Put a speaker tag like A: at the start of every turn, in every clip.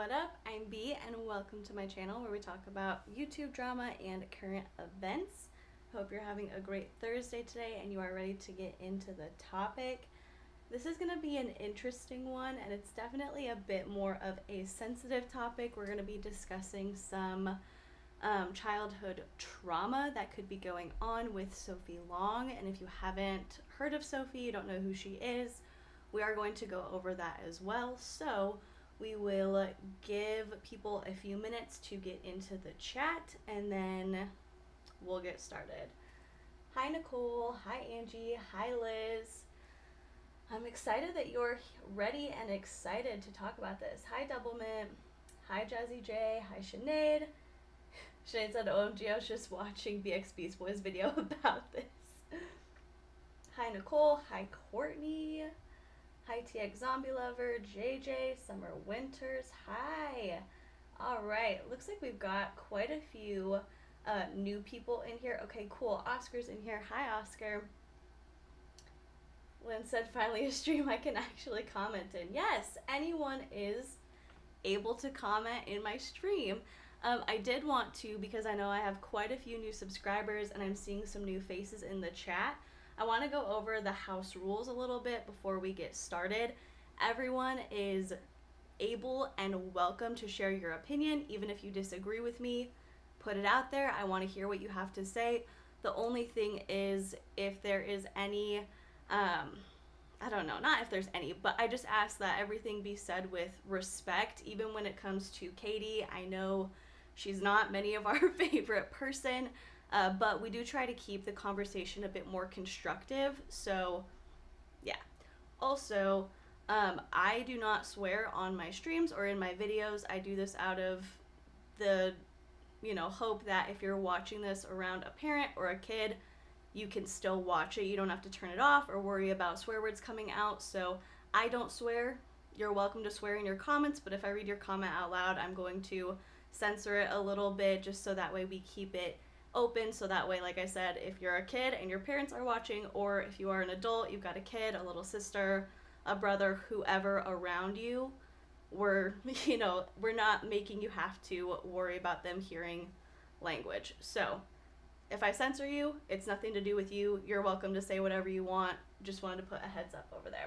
A: what up? I'm B and welcome to my channel where we talk about YouTube drama and current events. Hope you're having a great Thursday today and you are ready to get into the topic. This is going to be an interesting one and it's definitely a bit more of a sensitive topic. We're going to be discussing some childhood trauma that could be going on with Sophie Long, and if you haven't heard of Sophie, you don't know who she is, we are going to go over that as well. So we will give people a few minutes to get into the chat and then we'll get started. Hi Nicole, hi Angie, hi Liz. I'm excited that you're ready and excited to talk about this. Hi Doublemint, hi Jazzy J, hi Sinead. Sinead said, OMG, I was just watching BXB's Boys video about this. Hi Nicole, hi Courtney. Hi TX Zombie Lover, JJ, Summer Winters, hi. All right, looks like we've got quite a few new people in here. Okay, cool. Oscar's in here. Hi, Oscar. Lynn said, finally a stream I can actually comment in. Yes, anyone is able to comment in my stream. I did want to, because I know I have quite a few new subscribers and I'm seeing some new faces in the chat. I want to go over the house rules a little bit before we get started. Everyone is able and welcome to share your opinion, even if you disagree with me. Put it out there. I want to hear what you have to say. The only thing is, if there is any, I don't know, not if there's any, but I just ask that everything be said with respect, even when it comes to Katie. I know she's not many of our favorite person. But we do try to keep the conversation a bit more constructive. So, yeah. Also, I do not swear on my streams or in my videos. I do this out of the, hope that if you're watching this around a parent or a kid, you can still watch it. You don't have to turn it off or worry about swear words coming out. So, I don't swear. You're welcome to swear in your comments, but if I read your comment out loud, I'm going to censor it a little bit just so that way we keep it open, so that way, like I said, if you're a kid and your parents are watching, or if you are an adult, you've got a kid, a little sister, a brother, whoever around you, we're not making you have to worry about them hearing language. So if I censor you, it's nothing to do with you. You're welcome to say whatever you want. Just wanted to put a heads up over there.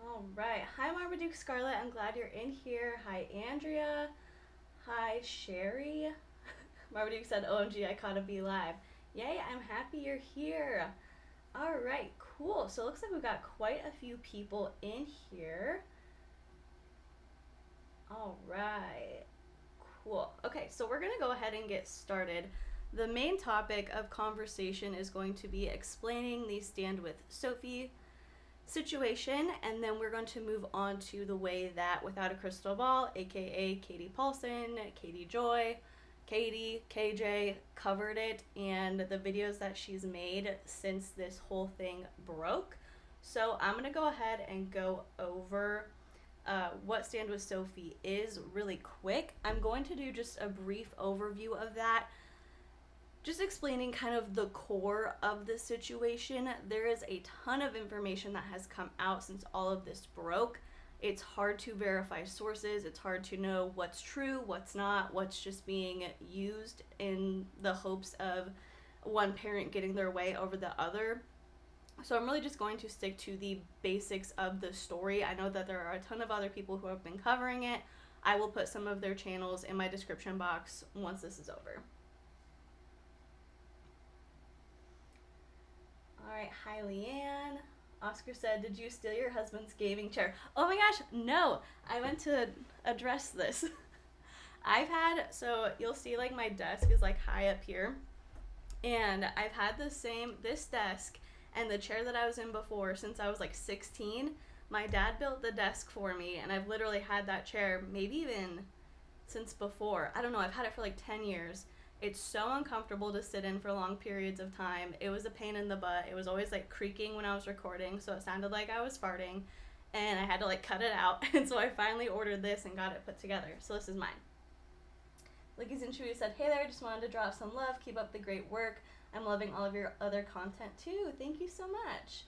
A: All right. Hi Marmaduke Scarlett, I'm glad you're in here. Hi Andrea. Hi Sherry. Marmaduke said, OMG, I caught a bee live. Yay, I'm happy you're here. All right, cool. So it looks like we've got quite a few people in here. All right, cool. Okay, so we're going to go ahead and get started. The main topic of conversation is going to be explaining the Stand With Sophie situation, and then we're going to move on to the way that Without a Crystal Ball, aka Katie Paulson, Katie Joy, Katie, KJ covered it, and the videos that she's made since this whole thing broke. So I'm going to go ahead and go over what Stand With Sophie is really quick. I'm going to do just a brief overview of that, just explaining kind of the core of the situation. There is a ton of information that has come out since all of this broke. It's hard to verify sources. It's hard to know what's true, what's not, what's just being used in the hopes of one parent getting their way over the other. So I'm really just going to stick to the basics of the story. I know that there are a ton of other people who have been covering it. I will put some of their channels in my description box once this is over. All right, hi Leanne. Oscar said, did you steal your husband's gaming chair? Oh my gosh, no. I meant to address this. So you'll see like my desk is like high up here. And I've had this desk and the chair that I was in before since I was like 16. My dad built the desk for me and I've literally had that chair maybe even since before. I don't know, I've had it for like 10 years. It's so uncomfortable to sit in for long periods of time. It was a pain in the butt. It was always like creaking when I was recording, so it sounded like I was farting, and I had to like cut it out. And so I finally ordered this and got it put together. So this is mine. Lickies and Chewy said, hey there, just wanted to drop some love. Keep up the great work. I'm loving all of your other content too. Thank you so much.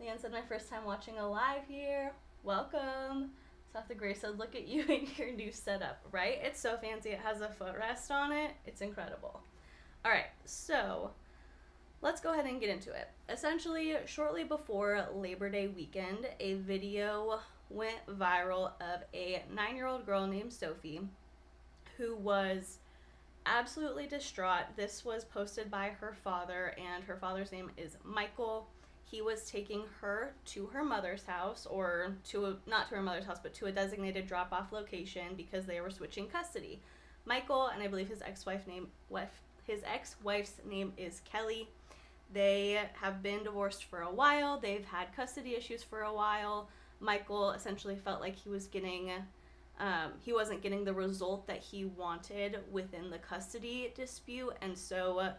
A: Leanne said, my first time watching a live here. Welcome. Seth Gray said, look at you and your new setup, right? It's so fancy. It has a footrest on it. It's incredible. All right, so let's go ahead and get into it. Essentially, shortly before Labor Day weekend, a video went viral of a 9-year-old girl named Sophie who was absolutely distraught. This was posted by her father, and her father's name is Michael. He was taking her to her mother's house, or not to her mother's house, but to a designated drop-off location because they were switching custody. Michael, and I believe his ex-wife's name is Kelly. They have been divorced for a while. They've had custody issues for a while. Michael essentially felt like he wasn't getting the result that he wanted within the custody dispute, and so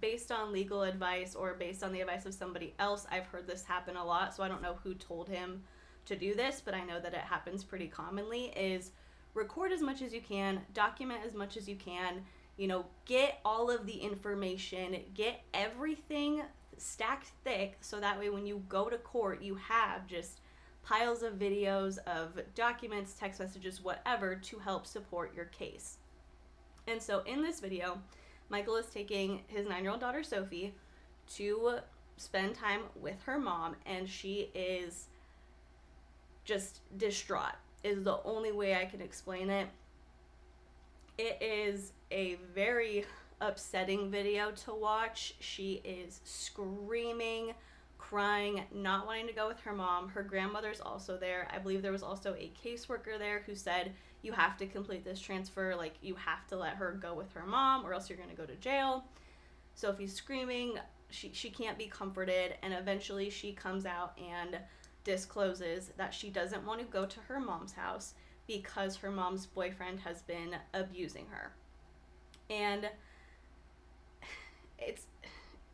A: based on legal advice or based on the advice of somebody else, I've heard this happen a lot, so I don't know who told him to do this, but I know that it happens pretty commonly, is record as much as you can, document as much as you can, get all of the information, get everything stacked thick, so that way when you go to court, you have just piles of videos, of documents, text messages, whatever, to help support your case. And so in this video, Michael is taking his 9-year-old daughter, Sophie, to spend time with her mom, and she is just distraught, is the only way I can explain it. It is a very upsetting video to watch. She is screaming, crying, not wanting to go with her mom. Her grandmother's also there. I believe there was also a caseworker there who said, you have to complete this transfer, like you have to let her go with her mom or else you're going to go to jail. Sophie's screaming, she can't be comforted, and eventually she comes out and discloses that she doesn't want to go to her mom's house because her mom's boyfriend has been abusing her. And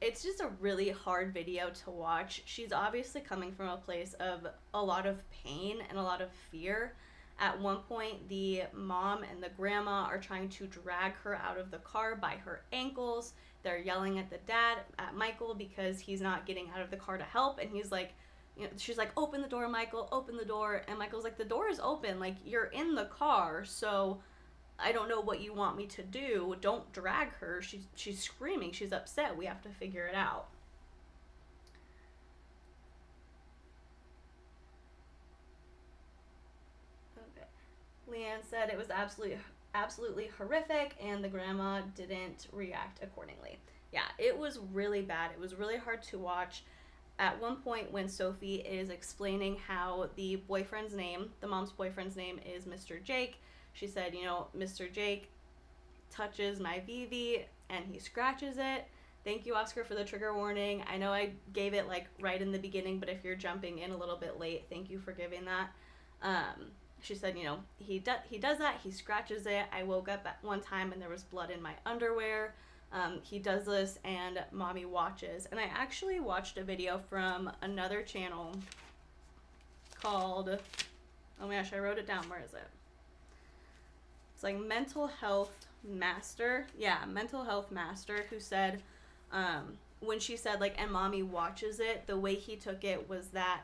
A: it's just a really hard video to watch. She's obviously coming from a place of a lot of pain and a lot of fear. At one point, the mom and the grandma are trying to drag her out of the car by her ankles. They're yelling at at Michael, because he's not getting out of the car to help. And he's like, she's like, open the door, Michael, open the door. And Michael's like, the door is open. Like, you're in the car, so I don't know what you want me to do. Don't drag her. She's screaming. She's upset. We have to figure it out. Okay. Leanne said it was absolutely horrific, and the grandma didn't react accordingly. Yeah, it was really bad. It was really hard to watch. At one point, when Sophie is explaining how the mom's boyfriend's name is Mr. Jake, she said, Mr. Jake touches my VV and he scratches it. Thank you, Oscar, for the trigger warning. I know I gave it like right in the beginning, but if you're jumping in a little bit late, thank you for giving that. She said, he does that. He scratches it. I woke up at one time and there was blood in my underwear. He does this and mommy watches. And I actually watched a video from another channel called, oh my gosh, I wrote it down. Where is it? It's like Mental Health Master. Yeah, Mental Health Master, who said, when she said like, and mommy watches it, the way he took it was that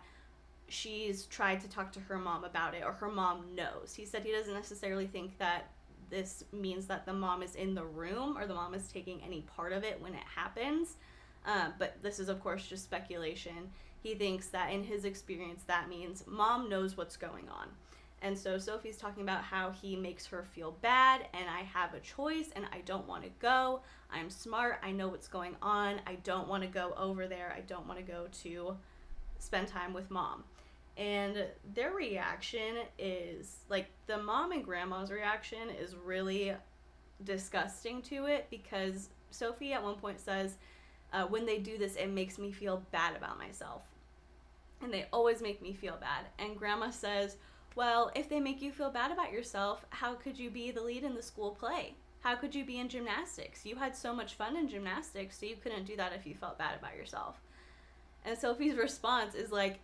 A: she's tried to talk to her mom about it, or her mom knows. He said he doesn't necessarily think that this means that the mom is in the room or the mom is taking any part of it when it happens. But this is, of course, just speculation. He thinks that in his experience, that means mom knows what's going on. And so Sophie's talking about how he makes her feel bad, and I have a choice, and I don't want to go. I'm smart. I know what's going on. I don't want to go over there. I don't want to go to spend time with mom. And their reaction is, like, the mom and grandma's reaction is really disgusting to it, because Sophie at one point says, when they do this, it makes me feel bad about myself. And they always make me feel bad. And grandma says, well, if they make you feel bad about yourself, how could you be the lead in the school play? How could you be in gymnastics? You had so much fun in gymnastics, so you couldn't do that if you felt bad about yourself. And Sophie's response is like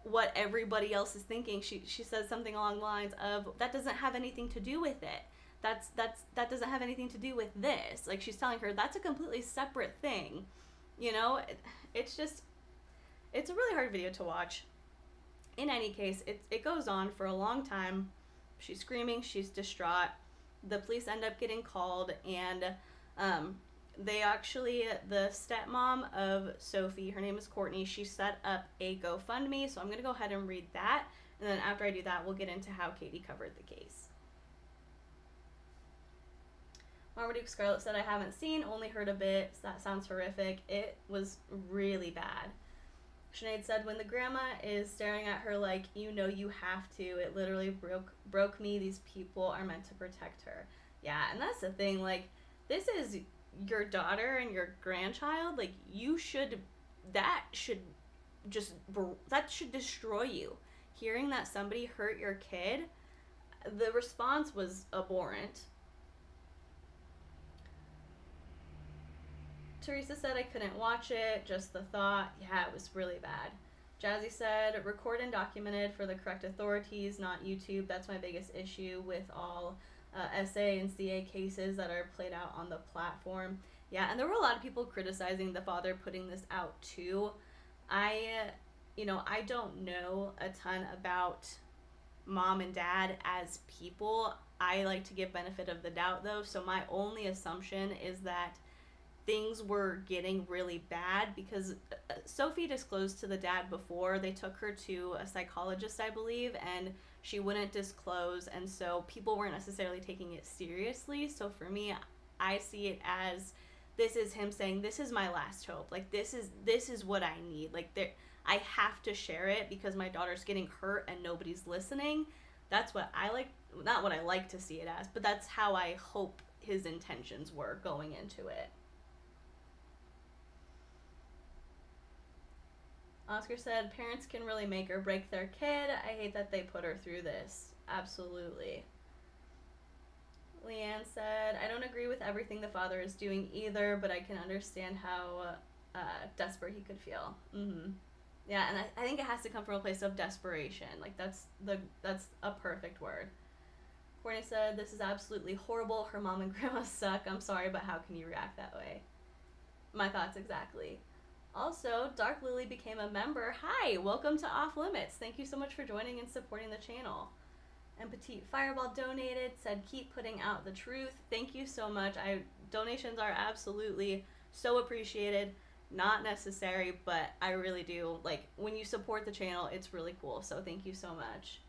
A: what everybody else is thinking. She says something along the lines of, that doesn't have anything to do with it. That doesn't have anything to do with this. Like, she's telling her that's a completely separate thing. You know, it's a really hard video to watch. in any case, it goes on for a long time. She's screaming, she's distraught. The police end up getting called, and they actually, the stepmom of Sophie, her name is Courtney, she set up a GoFundMe, so I'm going to go ahead and read that, and then after I do that, we'll get into how Katie covered the case. Marmaduke Scarlet said, I haven't seen, only heard a bit. That sounds horrific. It was really bad. Sinead said, when the grandma is staring at her like, you know you have to, it literally broke me. These people are meant to protect her. Yeah, and that's the thing. Like, this is your daughter and your grandchild. Like, that should destroy you. Hearing that somebody hurt your kid, the response was abhorrent. Teresa said, I couldn't watch it, just the thought. Yeah, it was really bad. Jazzy said, record and documented for the correct authorities, not YouTube. That's my biggest issue with all SA and CA cases that are played out on the platform. Yeah, and there were a lot of people criticizing the father putting this out too. I don't know a ton about mom and dad as people. I like to give benefit of the doubt though, so my only assumption is that things were getting really bad because Sophie disclosed to the dad before. They took her to a psychologist, I believe, and she wouldn't disclose, and so people weren't necessarily taking it seriously. So for me, I see it as this is him saying, this is my last hope. Like, this is what I need. Like, I have to share it because my daughter's getting hurt and nobody's listening. That's what I like, not what I like to see it as, but that's how I hope his intentions were going into it. Oscar said, parents can really make or break their kid. I hate that they put her through this. Absolutely. Leanne said, I don't agree with everything the father is doing either, but I can understand how desperate he could feel. Mm-hmm. Yeah, and I think it has to come from a place of desperation. Like, that's a perfect word. Courtney said, this is absolutely horrible. Her mom and grandma suck. I'm sorry, but how can you react that way? My thoughts exactly. Also, Dark Lily became a member. Hi, welcome to Off Limits. Thank you so much for joining and supporting the channel. And Petite Fireball donated, said keep putting out the truth. Thank you so much. Donations are absolutely so appreciated. Not necessary, but I really do. Like, when you support the channel, it's really cool. So thank you so much.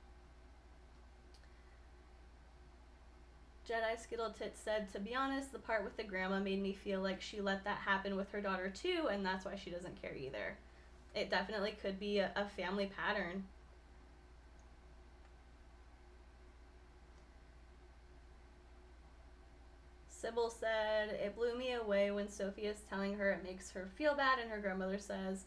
A: Jedi Skittle Tits said, to be honest, the part with the grandma made me feel like she let that happen with her daughter too, and that's why she doesn't care either. It definitely could be a family pattern. Sybil said, it blew me away when Sophie is telling her it makes her feel bad, and her grandmother says,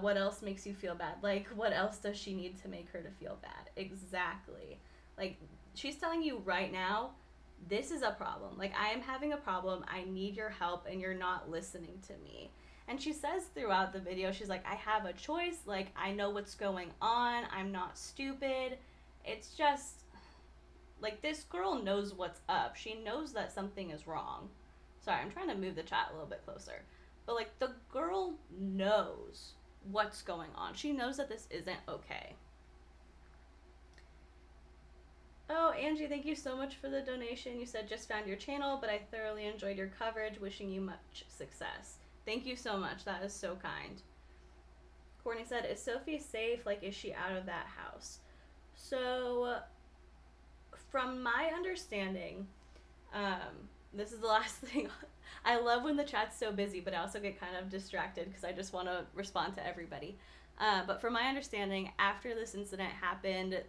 A: what else makes you feel bad? Like, what else does she need to make her to feel bad? Exactly. Like, she's telling you right now, this is a problem. Like, I am having a problem. I need your help, and you're not listening to me. And she says throughout the video, she's like, I have a choice. Like, I know what's going on. I'm not stupid. It's just, like, this girl knows what's up. She knows that something is wrong. Sorry, I'm trying to move the chat a little bit closer. But, like, the girl knows what's going on. She knows that this isn't okay. Oh, Angie, thank you so much for the donation. You said just found your channel, but I thoroughly enjoyed your coverage. Wishing you much success. Thank you so much. That is so kind. Courtney said, is Sophie safe? Like, is she out of that house? So, from my understanding, this is the last thing. I love when the chat's so busy, but I also get kind of distracted because I just want to respond to everybody. But from my understanding, after this incident happened,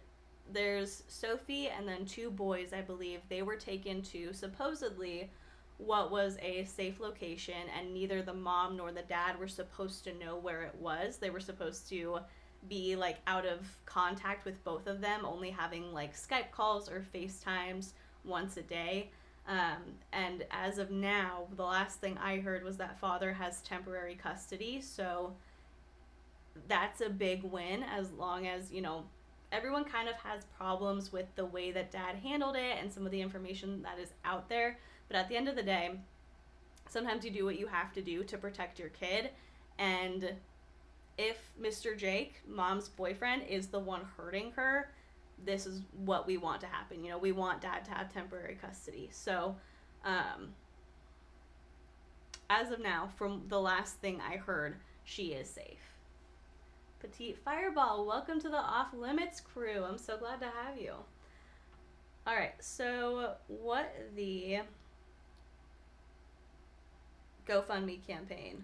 A: there's Sophie and then 2 boys, I believe. They were taken to supposedly what was a safe location, and neither the mom nor the dad were supposed to know where it was. They were supposed to be, like, out of contact with both of them, only having, like, Skype calls or FaceTimes once a day. And as of now, the last thing I heard was that father has temporary custody, so that's a big win, as long as, you know, everyone kind of has problems with the way that dad handled it and some of the information that is out there. But at the end of the day, sometimes you do what you have to do to protect your kid. And if Mr. Jake, mom's boyfriend, is the one hurting her, this is what we want to happen. You know, we want dad to have temporary custody. So, as of now, from the last thing I heard, she is safe. Petite Fireball, welcome to the Off Limits crew. I'm so glad to have you. All right, so what the GoFundMe campaign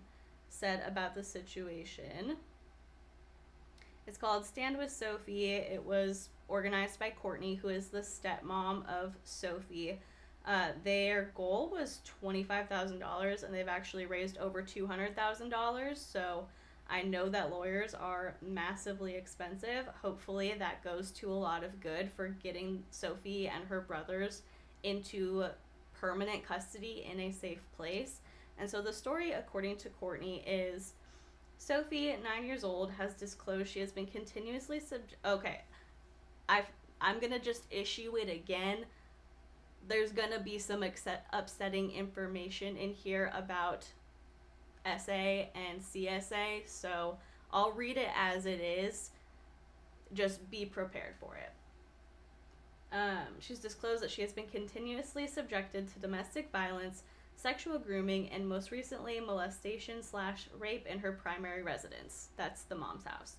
A: said about the situation. It's called Stand With Sophie. It was organized by Courtney, who is the stepmom of Sophie. Their goal was $25,000, and they've actually raised over $200,000. So I know that lawyers are massively expensive. Hopefully that goes to a lot of good for getting Sophie and her brothers into permanent custody in a safe place. And so the story, according to Courtney, is Sophie, 9 years old, has disclosed she has been continuously I'm going to just issue it again. There's going to be some upsetting information in here about SA and CSA, so I'll read it as it is. Just be prepared for it. She's disclosed that she has been continuously subjected to domestic violence, sexual grooming, and most recently molestation/rape in her primary residence. That's the mom's house.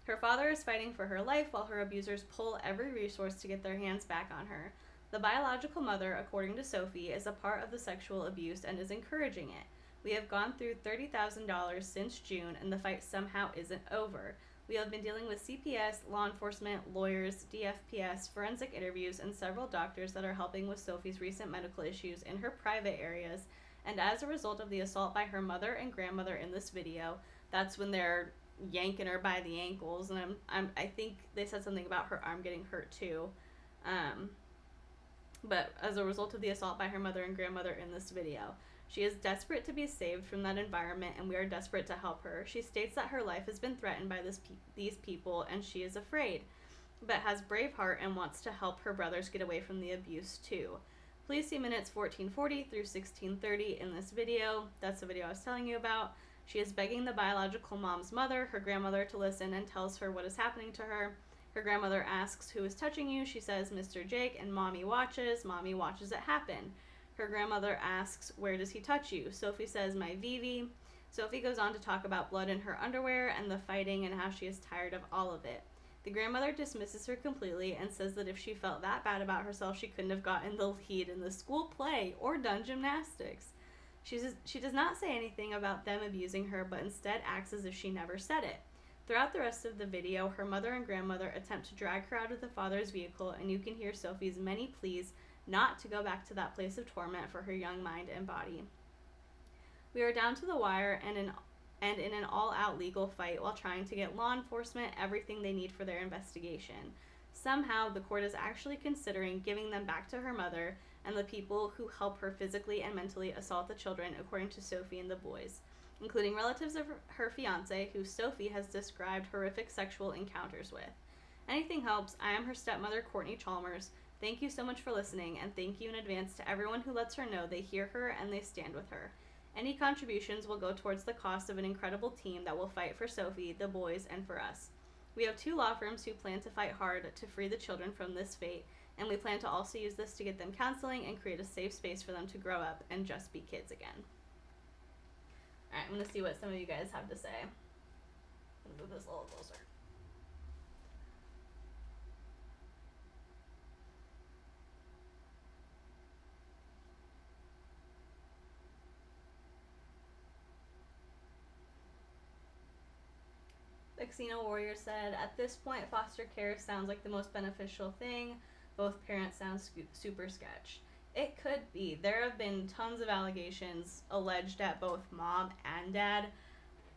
A: Her father is fighting for her life while her abusers pull every resource to get their hands back on her. The biological mother, according to Sophie, is a part of the sexual abuse and is encouraging it. We have gone through $30,000 since June, and the fight somehow isn't over. We have been dealing with CPS, law enforcement, lawyers, DFPS, forensic interviews, and several doctors that are helping with Sophie's recent medical issues in her private areas. And as a result of the assault by her mother and grandmother in this video, that's when they're yanking her by the ankles, and I think they said something about her arm getting hurt too. But as a result of the assault by her mother and grandmother in this video, she is desperate to be saved from that environment, and we are desperate to help her. She states that her life has been threatened by these people, and she is afraid, but has brave heart and wants to help her brothers get away from the abuse too. Please see minutes 1440 through 1630 in this video. That's the video I was telling you about. She is begging the biological mom's mother, her grandmother, to listen and tells her what is happening to her. Her grandmother asks, "Who is touching you?" She says, "Mr. Jake," and Mommy watches. Mommy watches it happen. Her grandmother asks, "Where does he touch you?" Sophie says, "My Vivi." Sophie goes on to talk about blood in her underwear and the fighting and how she is tired of all of it. The grandmother dismisses her completely and says that if she felt that bad about herself, she couldn't have gotten the lead in the school play or done gymnastics. She does not say anything about them abusing her, but instead acts as if she never said it. Throughout the rest of the video, her mother and grandmother attempt to drag her out of the father's vehicle, and you can hear Sophie's many pleas not to go back to that place of torment for her young mind and body. We are down to the wire and in an all-out legal fight while trying to get law enforcement everything they need for their investigation. Somehow, the court is actually considering giving them back to her mother and the people who help her physically and mentally assault the children, according to Sophie and the boys, including relatives of her fiancé, who Sophie has described horrific sexual encounters with. Anything helps. I am her stepmother, Courtney Chalmers. Thank you so much for listening, and thank you in advance to everyone who lets her know they hear her and they stand with her. Any contributions will go towards the cost of an incredible team that will fight for Sophie, the boys, and for us. We have 2 law firms who plan to fight hard to free the children from this fate, and we plan to also use this to get them counseling and create a safe space for them to grow up and just be kids again. Alright, I'm going to see what some of you guys have to say. I'm going to move this a little closer. Xena Warrior said, "At this point, foster care sounds like the most beneficial thing. Both parents sound super sketch." It could be. There have been tons of allegations alleged at both mom and dad.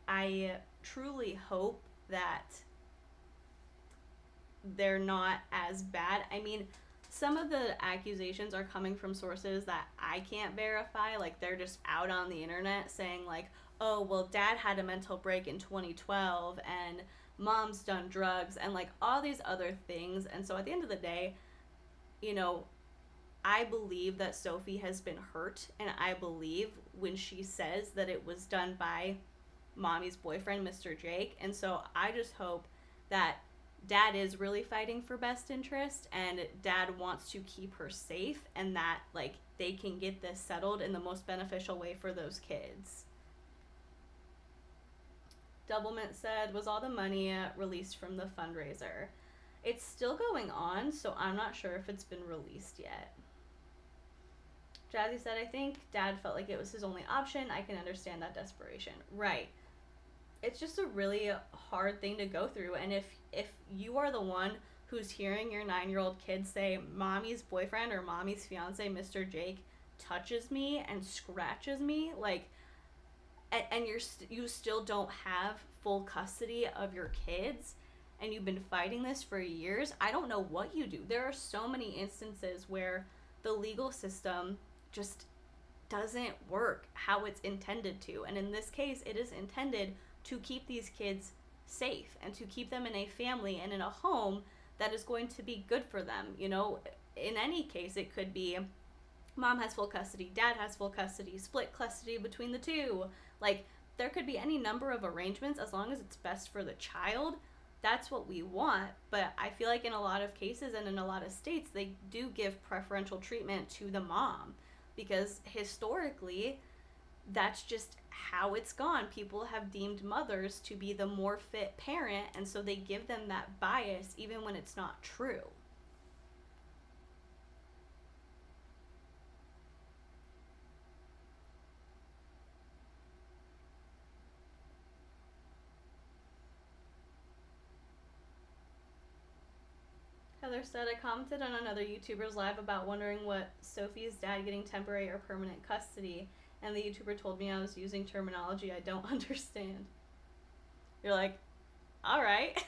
A: I truly hope that they're not as bad. I mean, some of the accusations are coming from sources that I can't verify. Like, they're just out on the internet saying, like, oh, well, dad had a mental break in 2012 and mom's done drugs and, like, all these other things. And so at the end of the day, you know, I believe that Sophie has been hurt, and I believe when she says that it was done by mommy's boyfriend, Mr. Jake. And so I just hope that dad is really fighting for best interest, and dad wants to keep her safe, and that like they can get this settled in the most beneficial way for those kids. Doublemint said, was all the money released from the fundraiser? It's still going on, so I'm not sure if it's been released yet. Jazzy said, I think dad felt like it was his only option. I can understand that desperation. Right. It's just a really hard thing to go through. And if you are the one who's hearing your 9-year-old kid say, mommy's boyfriend or mommy's fiance, Mr. Jake, touches me and scratches me, like, and you still don't have full custody of your kids, and you've been fighting this for years, I don't know what you do. There are so many instances where the legal system just doesn't work how it's intended to. And in this case, it is intended to keep these kids safe and to keep them in a family and in a home that is going to be good for them. You know, in any case, it could be mom has full custody, dad has full custody, split custody between the two. Like, there could be any number of arrangements as long as it's best for the child. That's what we want. But I feel like in a lot of cases and in a lot of states, they do give preferential treatment to the mom, because historically that's just how it's gone. People have deemed mothers to be the more fit parent, and so they give them that bias even when it's not true. Heather said, I commented on another YouTuber's live about wondering what Sophie's dad getting temporary or permanent custody, and the YouTuber told me I was using terminology I don't understand. You're like, all right.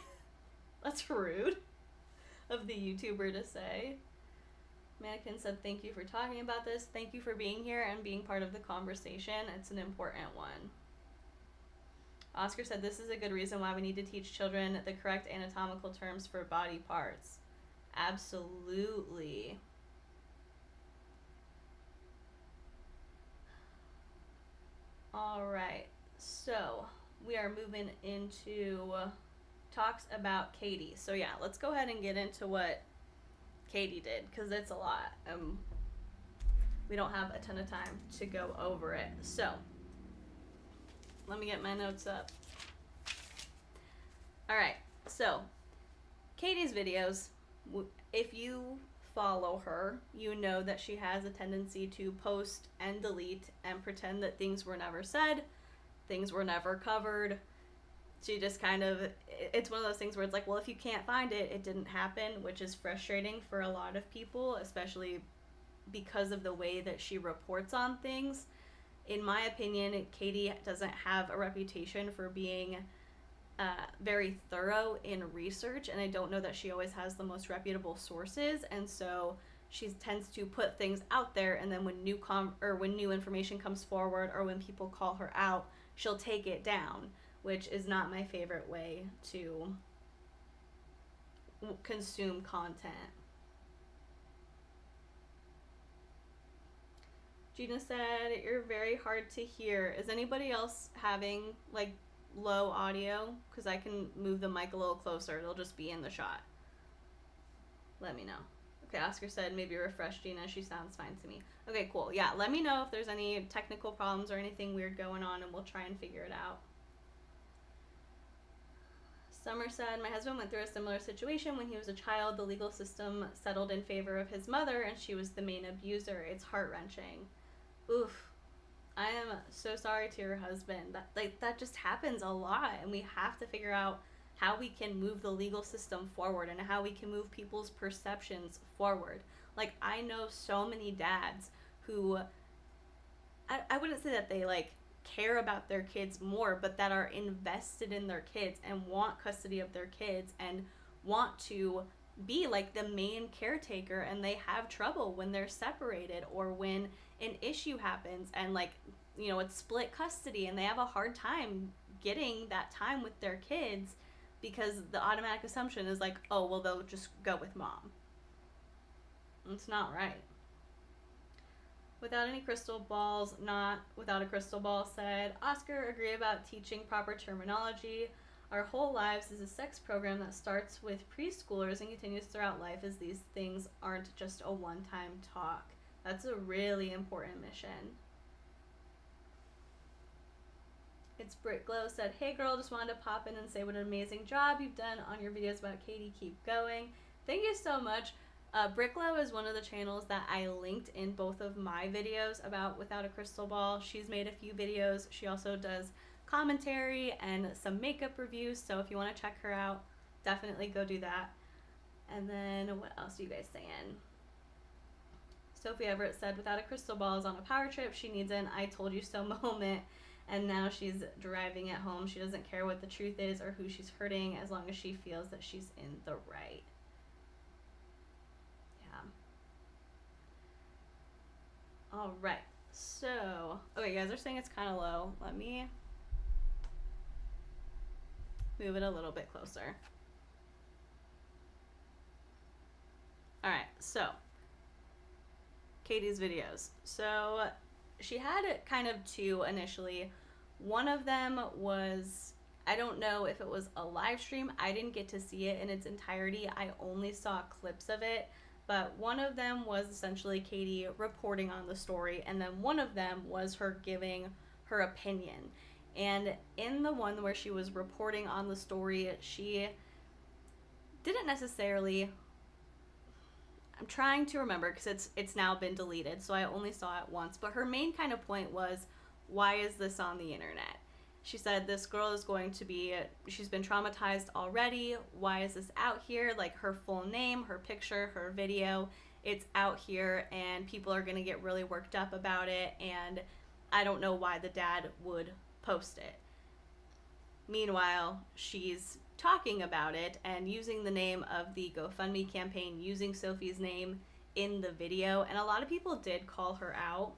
A: That's rude of the YouTuber to say. Mannequin said, thank you for talking about this. Thank you for being here and being part of the conversation. It's an important one. Oscar said, this is a good reason why we need to teach children the correct anatomical terms for body parts. Absolutely. All right, so we are moving into talks about Katie. So yeah, let's go ahead and get into what Katie did, because it's a lot. We don't have a ton of time to go over it. So let me get my notes up. All right, so Katie's videos, if you follow her, you know that she has a tendency to post and delete and pretend that things were never said, things were never covered. She just kind of, it's one of those things where it's like, well, if you can't find it, it didn't happen, which is frustrating for a lot of people, especially because of the way that she reports on things. In my opinion, Katie doesn't have a reputation for being very thorough in research, and I don't know that she always has the most reputable sources, and so she tends to put things out there, and then when new information comes forward or when people call her out, she'll take it down, which is not my favorite way to consume content. Gina said, you're very hard to hear. Is anybody else having like low audio? Because I can move the mic a little closer. It'll just be in the shot. Let me know. Okay, Oscar said maybe refresh Gina. She sounds fine to me. Okay, cool. Yeah, let me know if there's any technical problems or anything weird going on, and we'll try and figure it out. Summer said, my husband went through a similar situation when he was a child. The legal system settled in favor of his mother, and she was the main abuser. It's heart-wrenching. Oof. I am so sorry to your husband. That just happens a lot, and we have to figure out how we can move the legal system forward and how we can move people's perceptions forward. Like, I know so many dads who, I wouldn't say that they like care about their kids more, but that are invested in their kids and want custody of their kids and want to be like the main caretaker, and they have trouble when they're separated or when an issue happens and like, you know, it's split custody, and they have a hard time getting that time with their kids because the automatic assumption is like, oh, well, they'll just go with mom. It's not right. Without any crystal balls, not without a crystal ball, said, Oscar, agree about teaching proper terminology. Our whole lives is a sex program that starts with preschoolers and continues throughout life, as these things aren't just a one-time talk. That's a really important mission. It's Britt Glow said, hey girl, just wanted to pop in and say what an amazing job you've done on your videos about Katie. Keep going. Thank you so much. Britt Glow is one of the channels that I linked in both of my videos about Without a Crystal Ball. She's made a few videos. She also does commentary and some makeup reviews, so if you want to check her out, definitely go do that. And then what else are you guys saying? Sophie Everett said, without a crystal ball is on a power trip. She needs an I told you so moment, and now she's driving at home. She doesn't care what the truth is or who she's hurting, as long as she feels that she's in the right. Yeah. All right. So, okay, you guys are saying it's kind of low. Let me move it a little bit closer. All right, so Katie's videos. So she had kind of two initially. One of them was, I don't know if it was a live stream. I didn't get to see it in its entirety. I only saw clips of it. But one of them was essentially Katie reporting on the story, and then one of them was her giving her opinion. And in the one where she was reporting on the story, she didn't necessarily, I'm trying to remember because it's now been deleted, so I only saw it once, but her main kind of point was, why is this on the internet? She said this girl is going to be, she's been traumatized already. Why is this out here? Like her full name, her picture, her video, it's out here and people are going to get really worked up about it, and I don't know why the dad would post it. Meanwhile, she's talking about it and using the name of the GoFundMe campaign, using Sophie's name in the video, and a lot of people did call her out.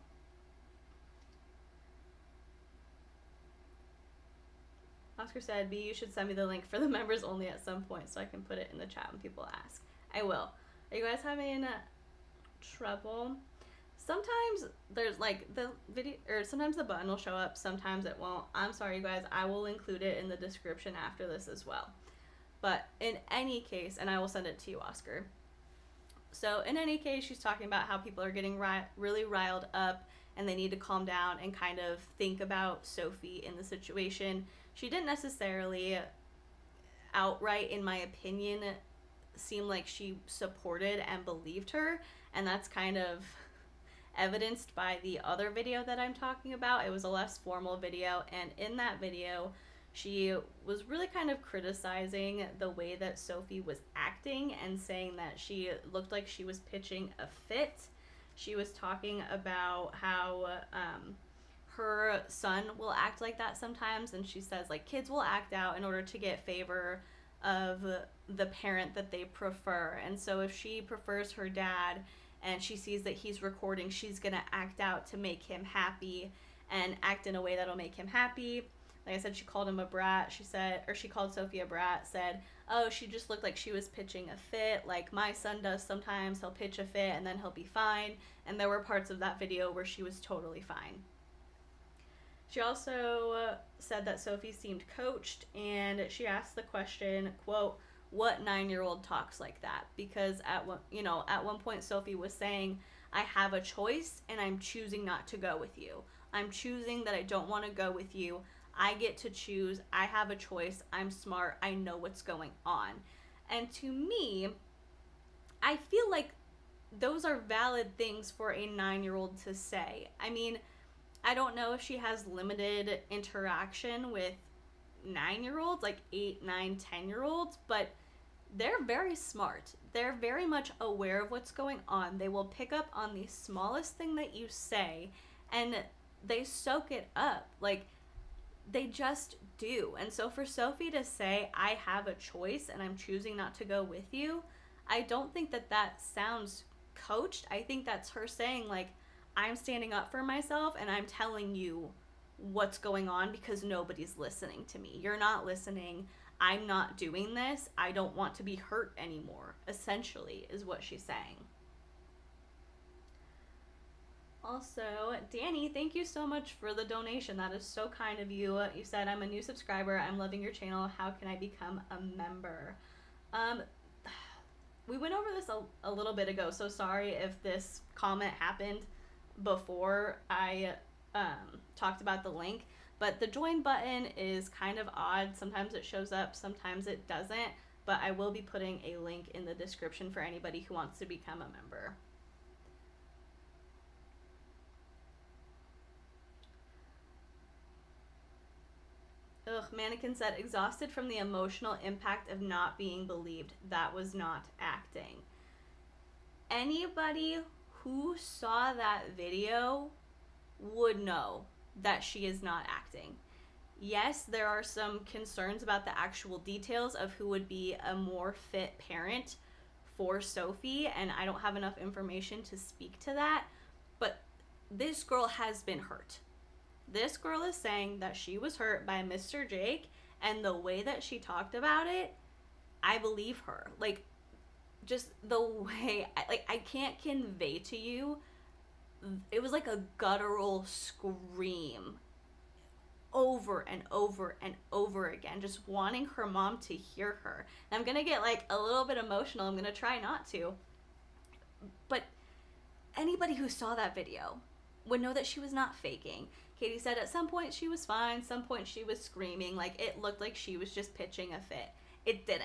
A: Oscar said, B, you should send me the link for the members only at some point so I can put it in the chat when people ask. I will. Are you guys having trouble? Sometimes there's like the video, or sometimes the button will show up, sometimes it won't. I'm sorry, you guys. I will include it in the description after this as well. But in any case, and I will send it to you, Oscar. So in any case, she's talking about how people are getting really riled up and they need to calm down and kind of think about Sophie in the situation. She didn't necessarily outright, in my opinion, seem like she supported and believed her, and that's kind of evidenced by the other video that I'm talking about. It was a less formal video, and in that video she was really kind of criticizing the way that Sophie was acting and saying that she looked like she was pitching a fit. She was talking about how her son will act like that sometimes, and she says like kids will act out in order to get favor of the parent that they prefer, and so if she prefers her dad and she sees that he's recording, she's gonna act out to make him happy and act in a way that'll make him happy. Like I said, she called him a brat. She called Sophie a brat, said, oh, she just looked like she was pitching a fit, like my son does sometimes. He'll pitch a fit and then he'll be fine. And there were parts of that video where she was totally fine. She also said that Sophie seemed coached, and she asked the question, quote, what 9-year-old talks like that? Because at one point Sophie was saying, I have a choice and I'm choosing not to go with you. I'm choosing that I don't want to go with you. I get to choose. I have a choice. I'm smart. I know what's going on. And to me, I feel like those are valid things for a 9-year-old to say. I mean, I don't know if she has limited interaction with 9-year-olds, like 8, 9, 10-year-olds, but they're very smart. They're very much aware of what's going on. They will pick up on the smallest thing that you say, and they soak it up. Like, they just do. And so for Sophie to say, I have a choice and I'm choosing not to go with you, I don't think that that sounds coached. I think that's her saying, like, I'm standing up for myself and I'm telling you what's going on because nobody's listening to me. You're not listening. I'm not doing this. I don't want to be hurt anymore, essentially, is what she's saying. Also, Danny, thank you so much for the donation. That is so kind of you. You said, I'm a new subscriber. I'm loving your channel. How can I become a member? We went over this a little bit ago, so sorry if this comment happened before I talked about the link. But the join button is kind of odd. Sometimes it shows up, sometimes it doesn't. But I will be putting a link in the description for anybody who wants to become a member. Ugh, Mannequin said, exhausted from the emotional impact of not being believed. That was not acting. Anybody who saw that video would know that she is not acting. Yes, there are some concerns about the actual details of who would be a more fit parent for Sophie, and I don't have enough information to speak to that, but this girl has been hurt. This girl is saying that she was hurt by Mr. Jake, and the way that she talked about it, I believe her. Like, just the way, I can't convey to you, it was like a guttural scream over and over and over again, just wanting her mom to hear her. And I'm gonna get like a little bit emotional. I'm gonna try not to. But anybody who saw that video would know that she was not faking. Katie said at some point she was fine, some point she was screaming, like it looked like she was just pitching a fit. It didn't.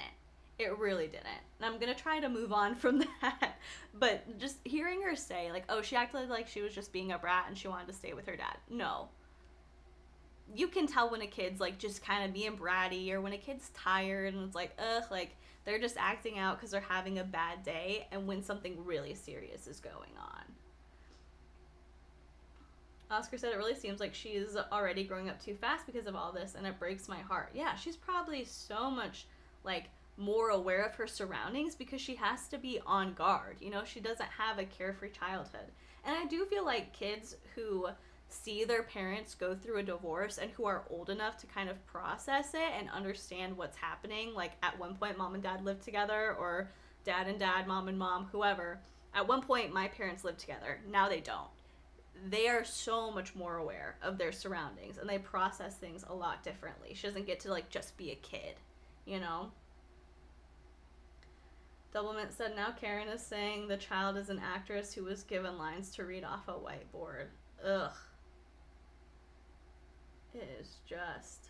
A: It really didn't. And I'm gonna try to move on from that. But just hearing her say, like, oh, she acted like she was just being a brat and she wanted to stay with her dad. No. You can tell when a kid's like just kind of being bratty, or when a kid's tired and it's like, ugh, like they're just acting out because they're having a bad day, and when something really serious is going on. Oscar said, it really seems like she's already growing up too fast because of all this, and it breaks my heart. Yeah, she's probably so much, like, more aware of her surroundings because she has to be on guard. You know, she doesn't have a carefree childhood. And I do feel like kids who see their parents go through a divorce and who are old enough to kind of process it and understand what's happening, like at one point mom and dad lived together, or dad and dad, mom and mom, whoever. At one point my parents lived together. Now they don't. They are so much more aware of their surroundings, and they process things a lot differently. She doesn't get to like just be a kid, you know? Doublemint said, now Karen is saying the child is an actress who was given lines to read off a whiteboard. Ugh. It is just...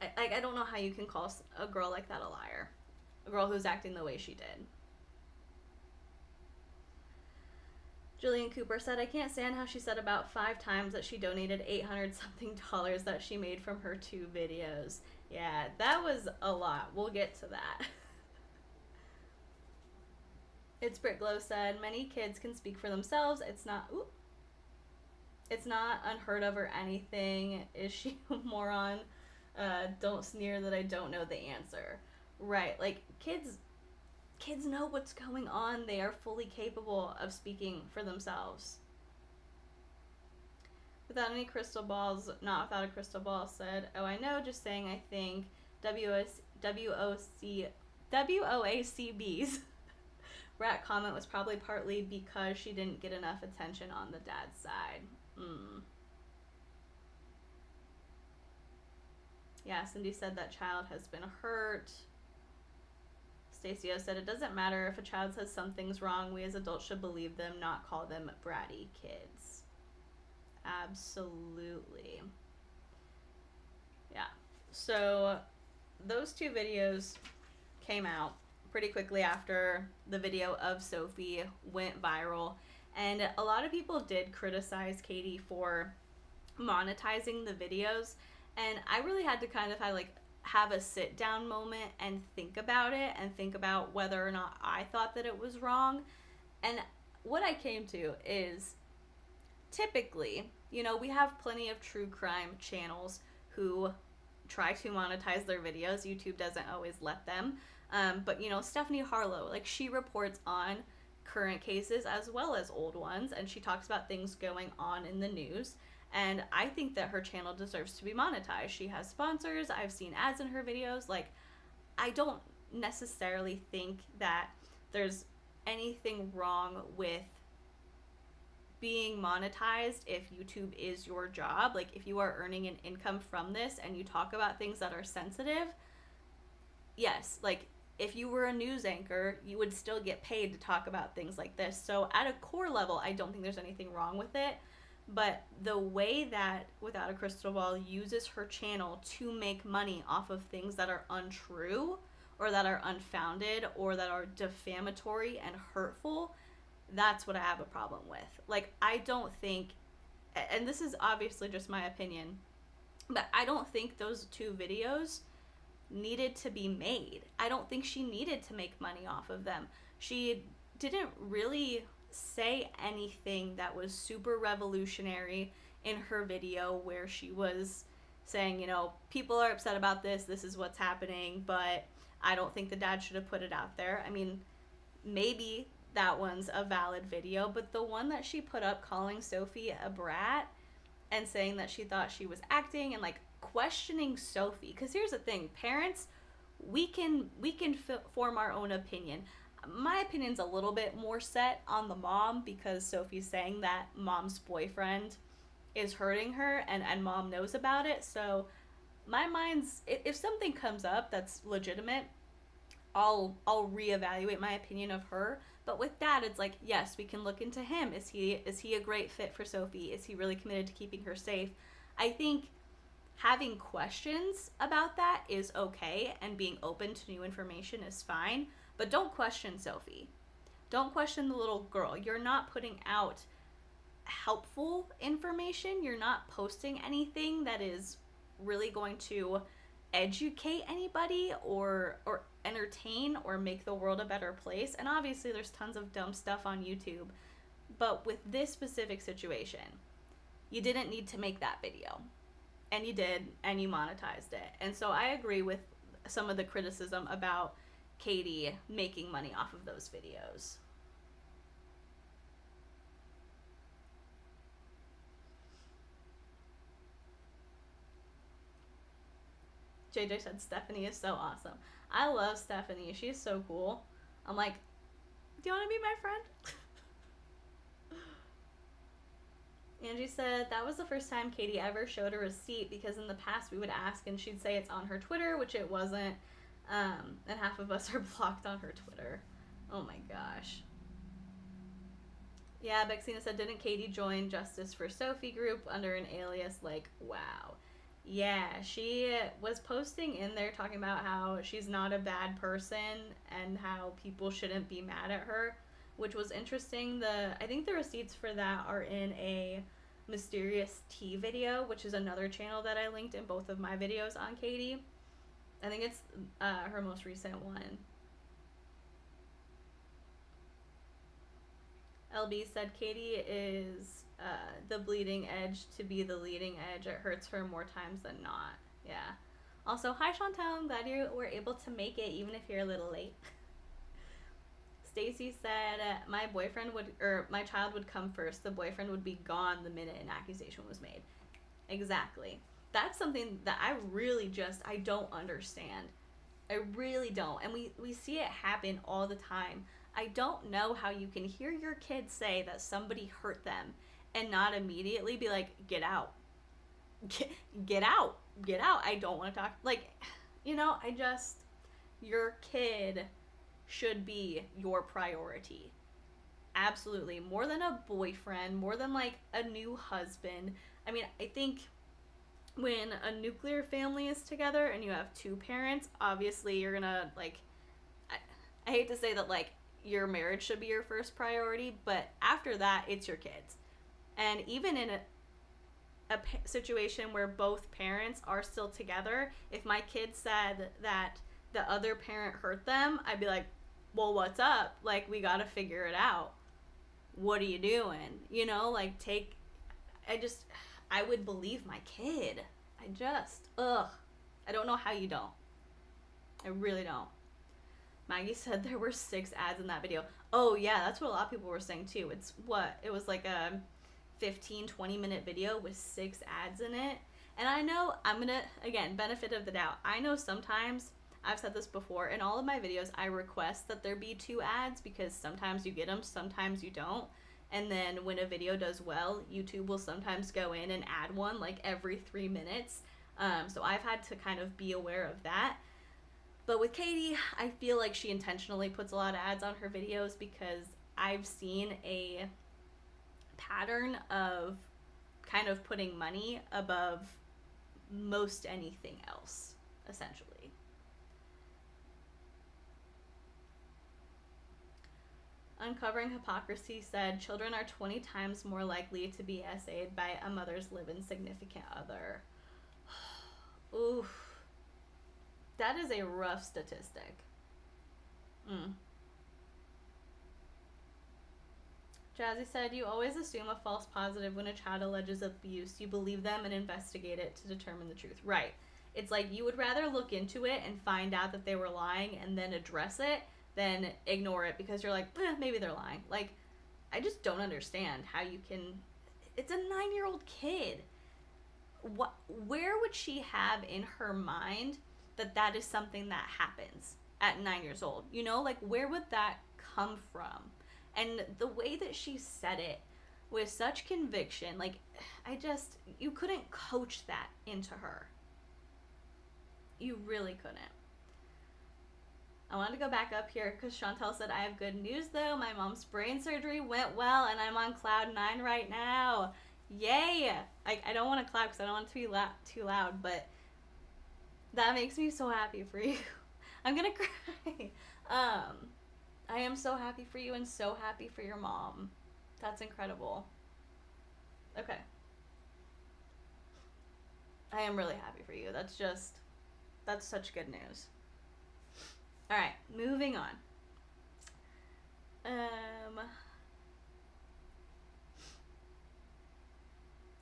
A: I don't know how you can call a girl like that a liar. A girl who's acting the way she did. Jillian Cooper said, I can't stand how she said about 5 times that she donated $800-something that she made from her 2 videos. Yeah, that was a lot. We'll get to that. It's Britt Glow said, many kids can speak for themselves. It's not unheard of or anything. Is she a moron? Don't sneer that I don't know the answer. Right, like kids know what's going on. They are fully capable of speaking for themselves. Without any crystal balls, not without a crystal ball, said, oh, I know, just saying, I think WOACB's rat comment was probably partly because she didn't get enough attention on the dad's side. Yeah, Cindy said that child has been hurt. Stacey O said, it doesn't matter if a child says something's wrong, we as adults should believe them, not call them bratty kids. Absolutely. Yeah. So those 2 videos came out pretty quickly after the video of Sophie went viral, and a lot of people did criticize Katie for monetizing the videos, and I really had to kind of have a sit down moment and think about it, and think about whether or not I thought that it was wrong. And what I came to is, typically, you know, we have plenty of true crime channels who try to monetize their videos. YouTube doesn't always let them. But, you know, Stephanie Harlow, like, she reports on current cases as well as old ones, and she talks about things going on in the news. And I think that her channel deserves to be monetized. She has sponsors. I've seen ads in her videos. Like, I don't necessarily think that there's anything wrong with being monetized if YouTube is your job, like if you are earning an income from this and you talk about things that are sensitive, yes, like if you were a news anchor, you would still get paid to talk about things like this. So at a core level, I don't think there's anything wrong with it. But the way that Without a Crystal Ball uses her channel to make money off of things that are untrue or that are unfounded or that are defamatory and hurtful, that's what I have a problem with. Like, I don't think, and this is obviously just my opinion, but I don't think those two videos needed to be made. I don't think she needed to make money off of them. She didn't really say anything that was super revolutionary in her video where she was saying, you know, people are upset about this is what's happening, but I don't think the dad should have put it out there. I mean, maybe that one's a valid video, but the one that she put up calling Sophie a brat and saying that she thought she was acting and like questioning Sophie, because here's the thing, parents, we can form our own opinion. My opinion's a little bit more set on the mom because Sophie's saying that mom's boyfriend is hurting her and mom knows about it. So my mind's, if something comes up that's legitimate, I'll reevaluate my opinion of her. But with that, it's like, yes, we can look into him. Is he a great fit for Sophie? Is he really committed to keeping her safe? I think having questions about that is okay, and being open to new information is fine, but don't question Sophie. Don't question the little girl. You're not putting out helpful information. You're not posting anything that is really going to educate anybody or entertain or make the world a better place. And obviously there's tons of dumb stuff on YouTube, but with this specific situation, you didn't need to make that video. And you did, and you monetized it. And so I agree with some of the criticism about Katie making money off of those videos. JJ said Stephanie is so awesome. I love Stephanie. She's so cool. I'm like, do you want to be my friend? Angie said, that was the first time Katie ever showed a receipt, because in the past we would ask and she'd say it's on her Twitter, which it wasn't. And half of us are blocked on her Twitter. Oh my gosh. Yeah, Bexina said, didn't Katie join Justice for Sophie group under an alias? Like, wow. Yeah, she was posting in there talking about how she's not a bad person and how people shouldn't be mad at her, which was interesting. I think the receipts for that are in a Mysterious Tea video, which is another channel that I linked in both of my videos on Katie. I think it's her most recent one. LB said Katie is the bleeding edge to be the leading edge. It hurts her more times than not. Yeah. Also, hi Chantal, I'm glad you were able to make it even if you're a little late. Stacy said, my child would come first. The boyfriend would be gone the minute an accusation was made. Exactly. That's something that I don't understand. I really don't. And we see it happen all the time. I don't know how you can hear your kids say that somebody hurt them and not immediately be like, get out. Get out. Get out. I don't want to talk. Like, your kid should be your priority. Absolutely. More than a boyfriend, more than like a new husband. I mean, I think when a nuclear family is together and you have two parents, obviously you're gonna like, I hate to say that like your marriage should be your first priority, but after that it's your kids. And even in a situation where both parents are still together, if my kid said that the other parent hurt them, I'd be like, well, what's up? Like, we gotta figure it out. What are you doing? I would believe my kid. I don't know how you don't. I really don't. Maggie said there were 6 ads in that video. Oh yeah, that's what a lot of people were saying too. It was like a 15-20 minute video with 6 ads in it. And I know, I'm gonna, again, benefit of the doubt, I know sometimes, I've said this before, in all of my videos I request that there be 2 ads because sometimes you get them, sometimes you don't. And then when a video does well, YouTube will sometimes go in and add one like every 3 minutes. So I've had to kind of be aware of that. But with Katie, I feel like she intentionally puts a lot of ads on her videos because I've seen a pattern of kind of putting money above most anything else, essentially. Uncovering Hypocrisy said, children are 20 times more likely to be SA'd by a mother's live-in significant other. Oof. That is a rough statistic. Jazzy said, you always assume a false positive when a child alleges abuse. You believe them and investigate it to determine the truth. Right. It's like you would rather look into it and find out that they were lying and then address it than ignore it because you're like, maybe they're lying. Like, I just don't understand how you can... It's a 9-year-old kid. Where would she have in her mind that is something that happens at 9 years old? You know, like, where would that come from? And the way that she said it with such conviction, like, you couldn't coach that into her. You really couldn't. I wanted to go back up here because Chantel said, I have good news though. My mom's brain surgery went well and I'm on cloud 9 right now. Yay! I don't want to clap because I don't want it to be too loud, but that makes me so happy for you. I'm gonna cry. I am so happy for you and so happy for your mom. That's incredible. Okay. I am really happy for you. That's such good news. All right, moving on.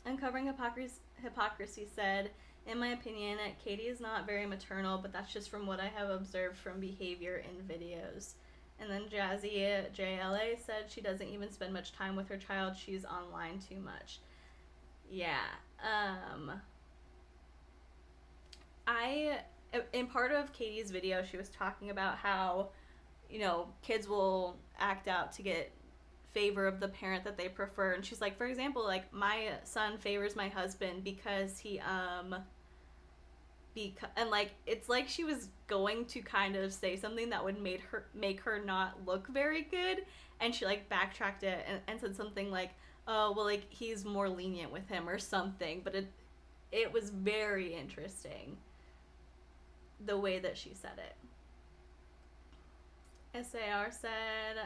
A: Uncovering Hypocrisy said, in my opinion, Katie is not very maternal, but that's just from what I have observed from behavior in videos. And then Jazzy JLA said she doesn't even spend much time with her child. She's online too much. Yeah. In part of Katie's video, she was talking about how, you know, kids will act out to get favor of the parent that they prefer. And she's like, for example, like, my son favors my husband because he, and like, it's like she was going to kind of say something that would make her not look very good. And she like backtracked it and said something like, oh, well, like, he's more lenient with him or something. But it was very interesting the way that she said it. SAR said,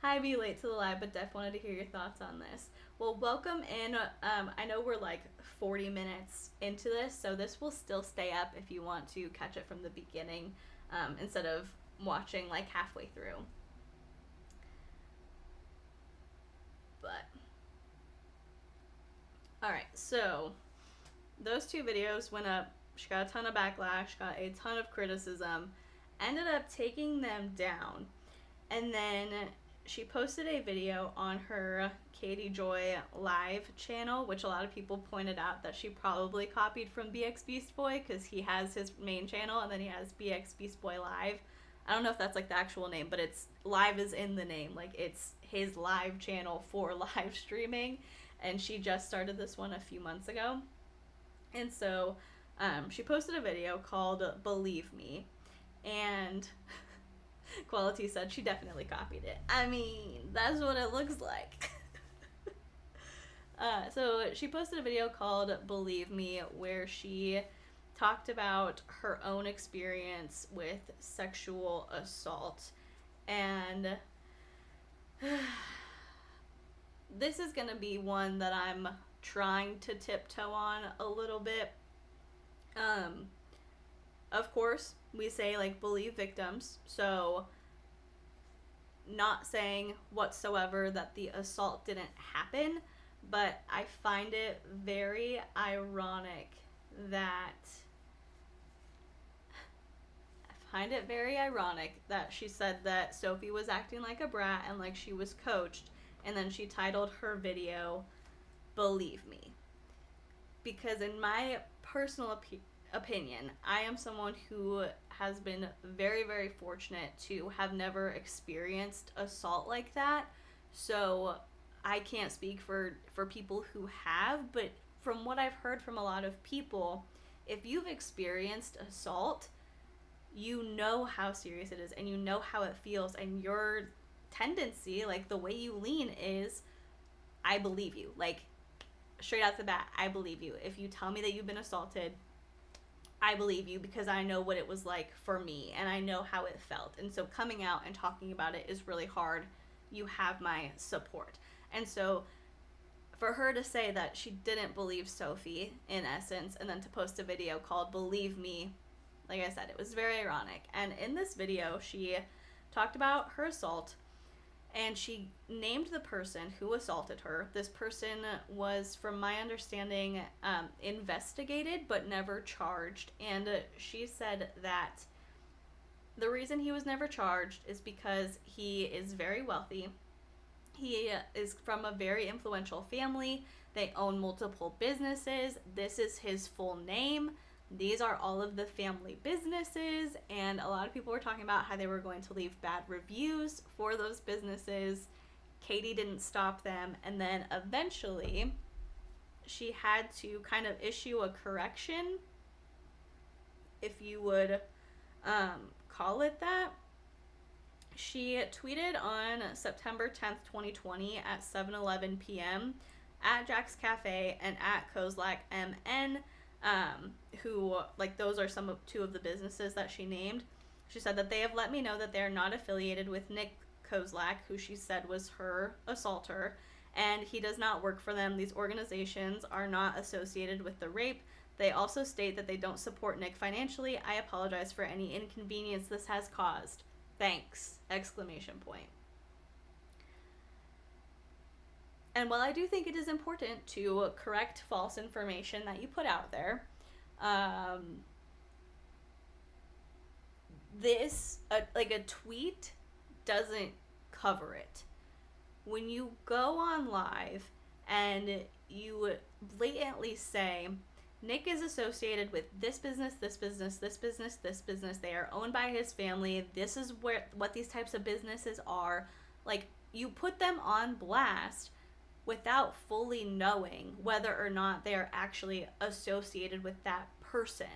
A: hi, be late to the live, but Def wanted to hear your thoughts on this. Well, welcome in. I know we're like 40 minutes into this, so this will still stay up if you want to catch it from the beginning, instead of watching like halfway through. But, alright, so those 2 videos went up. She got a ton of backlash, got a ton of criticism, ended up taking them down. And then she posted a video on her Katie Joy live channel, which a lot of people pointed out that she probably copied from BX Beast Boy because he has his main channel and then he has BX Beast Boy Live. I don't know if that's like the actual name, but it's live is in the name. Like, it's his live channel for live streaming. And she just started this one a few months ago. And so she posted a video called Believe Me, and Quality said she definitely copied it. I mean, that's what it looks like. So she posted a video called Believe Me where she talked about her own experience with sexual assault, and this is gonna be one that I'm trying to tiptoe on a little bit. Of course, we say, like, believe victims, so not saying whatsoever that the assault didn't happen, but I find it very ironic that she said that Sophie was acting like a brat and like she was coached, and then she titled her video Believe Me. Because in my personal opinion, I am someone who has been very, very fortunate to have never experienced assault like that. So I can't speak for people who have, but from what I've heard from a lot of people, if you've experienced assault, you know how serious it is and you know how it feels, and your tendency, like the way you lean is, I believe you. Like, straight out the bat, I believe you. If you tell me that you've been assaulted, I believe you because I know what it was like for me and I know how it felt. And so coming out and talking about it is really hard. You have my support. And so for her to say that she didn't believe Sophie, in essence, and then to post a video called Believe Me, like I said, it was very ironic. And in this video, she talked about her assault, and she named the person who assaulted her. This person was, from my understanding, investigated but never charged. And she said that the reason he was never charged is because he is very wealthy. He is from a very influential family. They own multiple businesses. This is his full name. These are all of the family businesses, and a lot of people were talking about how they were going to leave bad reviews for those businesses. Katie didn't stop them, and then eventually she had to kind of issue a correction, if you would call it that. She tweeted on September 10th, 2020 at 7:11 p.m. at Jack's Cafe and at Kozlak MN, who, like, those are two of the businesses that she named. She said that they have let me know that they are not affiliated with Nick Kozlak, who she said was her assaulter, and he does not work for them. These organizations are not associated with the rape. They also state that they don't support Nick financially. I apologize for any inconvenience this has caused. Thanks! Exclamation point. And while I do think it is important to correct false information that you put out there, a tweet doesn't cover it. When you go on live and you blatantly say, Nick is associated with this business, this business, this business, this business. They are owned by his family. This is what these types of businesses are. Like, you put them on blast without fully knowing whether or not they are actually associated with that person.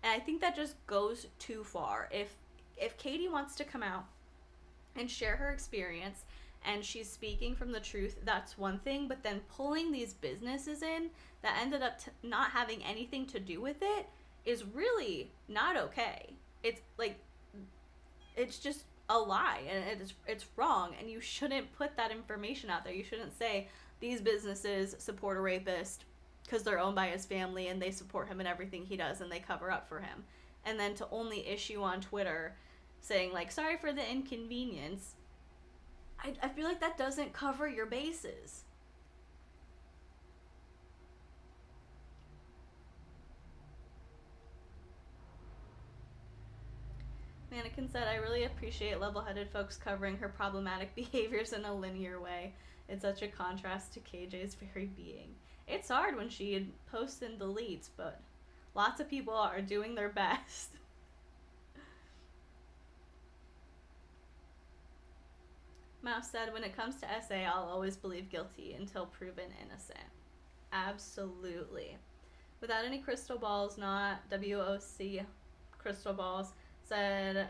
A: And I think that just goes too far. If Katie wants to come out and share her experience and she's speaking from the truth, that's one thing, but then pulling these businesses in that ended up not having anything to do with it is really not okay. It's like, it's just a lie, and it's wrong, and you shouldn't put that information out there. You shouldn't say these businesses support a rapist because they're owned by his family and they support him in everything he does and they cover up for him. And then to only issue on Twitter saying, like, sorry for the inconvenience, I feel like that doesn't cover your bases. Mannequin said, I really appreciate level-headed folks covering her problematic behaviors in a linear way. It's such a contrast to KJ's very being. It's hard when she posts and deletes, but lots of people are doing their best. Mouse said, when it comes to SA, I'll always believe guilty until proven innocent. Absolutely. Without any crystal balls, not WOC crystal balls, said,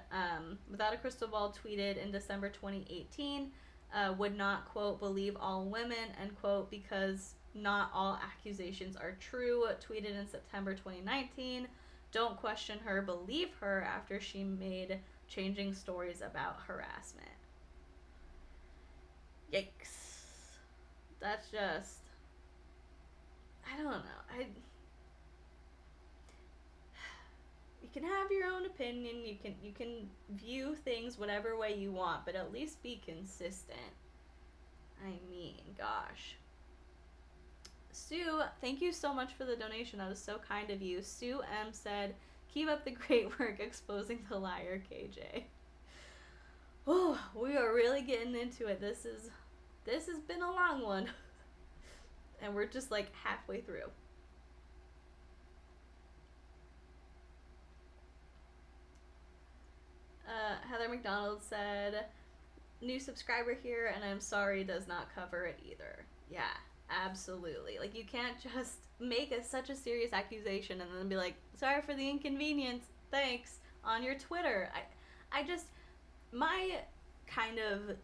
A: without a crystal ball, tweeted in December 2018, would not, quote, believe all women, end quote, because not all accusations are true, tweeted in September 2019, don't question her, believe her, after she made changing stories about harassment. Yikes. That's just, I don't know. You can have your own opinion, you can view things whatever way you want, but at least be consistent. I mean, gosh. Sue, thank you so much for the donation. That was so kind of you. Sue M said, keep up the great work exposing the liar, KJ. Oh, we are really getting into it. This has been a long one. And we're just like halfway through. McDonald said, new subscriber here, and I'm sorry does not cover it either. Yeah, absolutely. Like, you can't just make such a serious accusation and then be like, sorry for the inconvenience, thanks, on your Twitter. I just, my kind of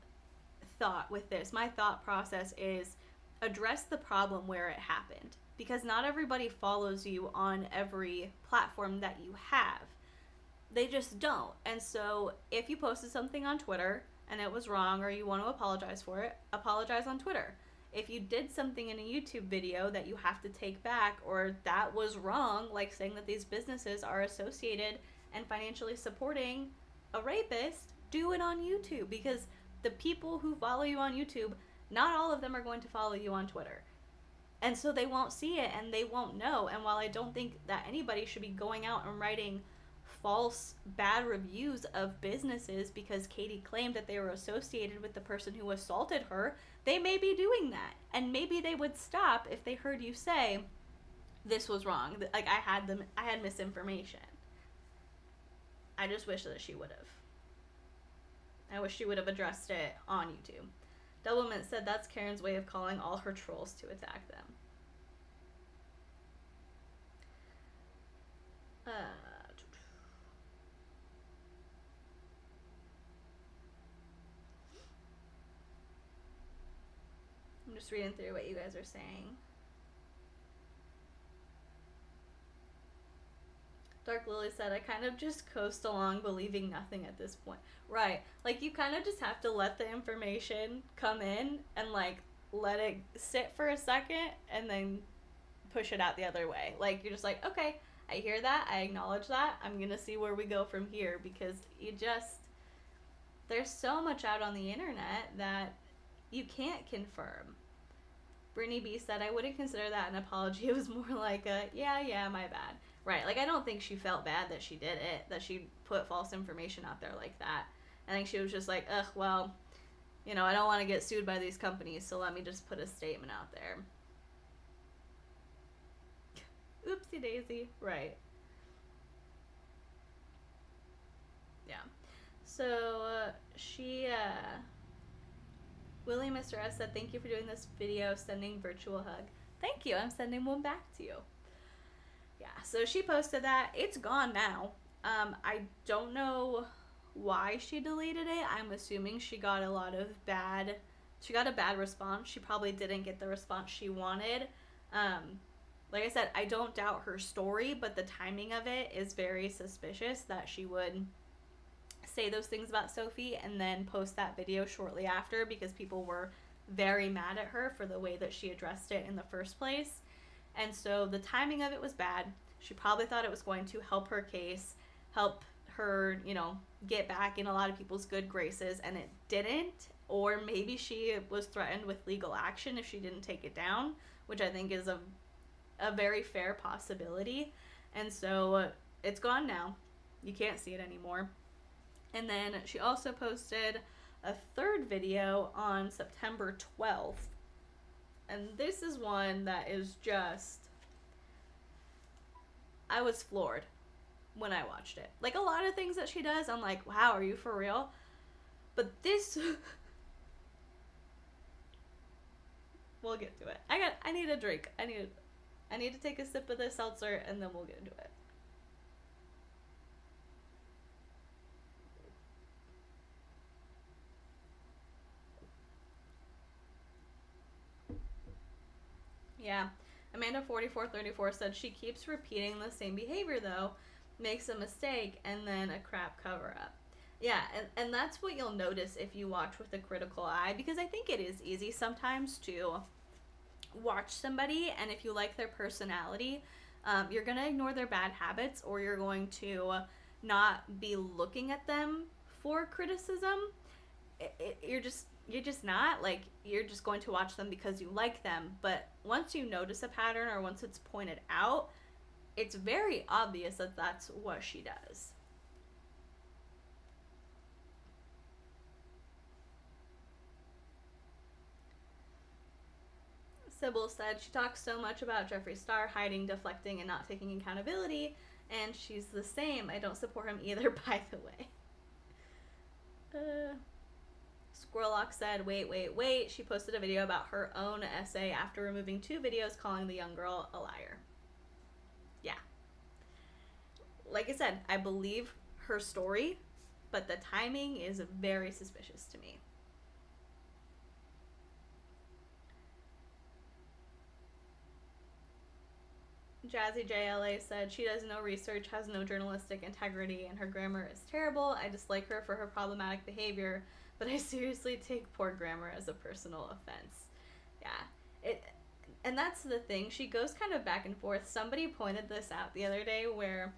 A: thought with this, my thought process is address the problem where it happened. Because not everybody follows you on every platform that you have. They just don't. And so if you posted something on Twitter and it was wrong, or you want to apologize for it, apologize on Twitter. If you did something in a YouTube video that you have to take back, or that was wrong, like saying that these businesses are associated and financially supporting a rapist, do it on YouTube, because the people who follow you on YouTube, not all of them are going to follow you on Twitter. And so they won't see it and they won't know. And while I don't think that anybody should be going out and writing false, bad reviews of businesses because Katie claimed that they were associated with the person who assaulted her, they may be doing that. And maybe they would stop if they heard you say, this was wrong. Like, I had misinformation. I just wish that she would have. I wish she would have addressed it on YouTube. Doublemint said that's Karen's way of calling all her trolls to attack them. I'm just reading through what you guys are saying. Dark Lily said, I kind of just coast along believing nothing at this point. Right. Like, you kind of just have to let the information come in and, like, let it sit for a second and then push it out the other way. Like, you're just like, okay, I hear that. I acknowledge that. I'm going to see where we go from here, because there's so much out on the internet that you can't confirm. Brittany B said, I wouldn't consider that an apology. It was more like a, yeah, my bad. Right, like, I don't think she felt bad that she did it, that she put false information out there like that. I think she was just like, ugh, well, I don't want to get sued by these companies, so let me just put a statement out there. Oopsie daisy. Right. Yeah. So, Willie Mr. S said, thank you for doing this video, sending virtual hug. Thank you, I'm sending one back to you. Yeah, so she posted that. It's gone now. I don't know why she deleted it. I'm assuming she got a bad response. She probably didn't get the response she wanted. Like I said, I don't doubt her story, but the timing of it is very suspicious that she would say those things about Sophie and then post that video shortly after, because people were very mad at her for the way that she addressed it in the first place. And so the timing of it was bad. She probably thought it was going to help her case, help her, get back in a lot of people's good graces, and it didn't. Or maybe she was threatened with legal action if she didn't take it down, which I think is a very fair possibility. And so it's gone now. You can't see it anymore. And then she also posted a third video on September 12th. And this is one that is just, I was floored when I watched it. Like, a lot of things that she does, I'm like, wow, are you for real? But this, we'll get to it. I need a drink. I need to take a sip of this seltzer, and then we'll get into it. Yeah, Amanda4434 said she keeps repeating the same behavior though, makes a mistake, and then a crap cover-up. Yeah, and that's what you'll notice if you watch with a critical eye, because I think it is easy sometimes to watch somebody, and if you like their personality, you're going to ignore their bad habits, or you're going to not be looking at them for criticism. You're just not, like, you're just going to watch them because you like them. But once you notice a pattern, or once it's pointed out, it's very obvious that that's what she does. Sybil said she talks so much about Jeffree Star hiding, deflecting, and not taking accountability, and she's the same. I don't support him either, by the way. Squirrellock said, wait. She posted a video about her own essay after removing 2 videos calling the young girl a liar. Yeah. Like I said, I believe her story, but the timing is very suspicious to me. Jazzy JLA said, she does no research, has no journalistic integrity, and her grammar is terrible. I dislike her for her problematic behavior, but I seriously take poor grammar as a personal offense. Yeah. And that's the thing. She goes kind of back and forth. Somebody pointed this out the other day where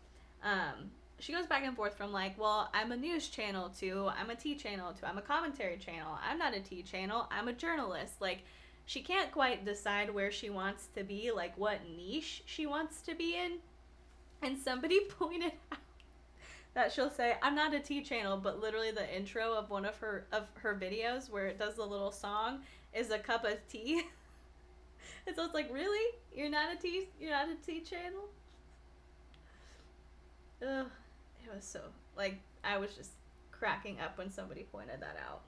A: she goes back and forth from like, well, I'm a news channel to I'm a tea channel to I'm a commentary channel. I'm not a tea channel. I'm a journalist. Like, she can't quite decide where she wants to be, like what niche she wants to be in. And somebody pointed out that she'll say, I'm not a tea channel, but literally the intro of one of her videos where it does the little song is a cup of tea. And so it's like, really? You're not a tea channel? Ugh. It was so, like, I was just cracking up when somebody pointed that out.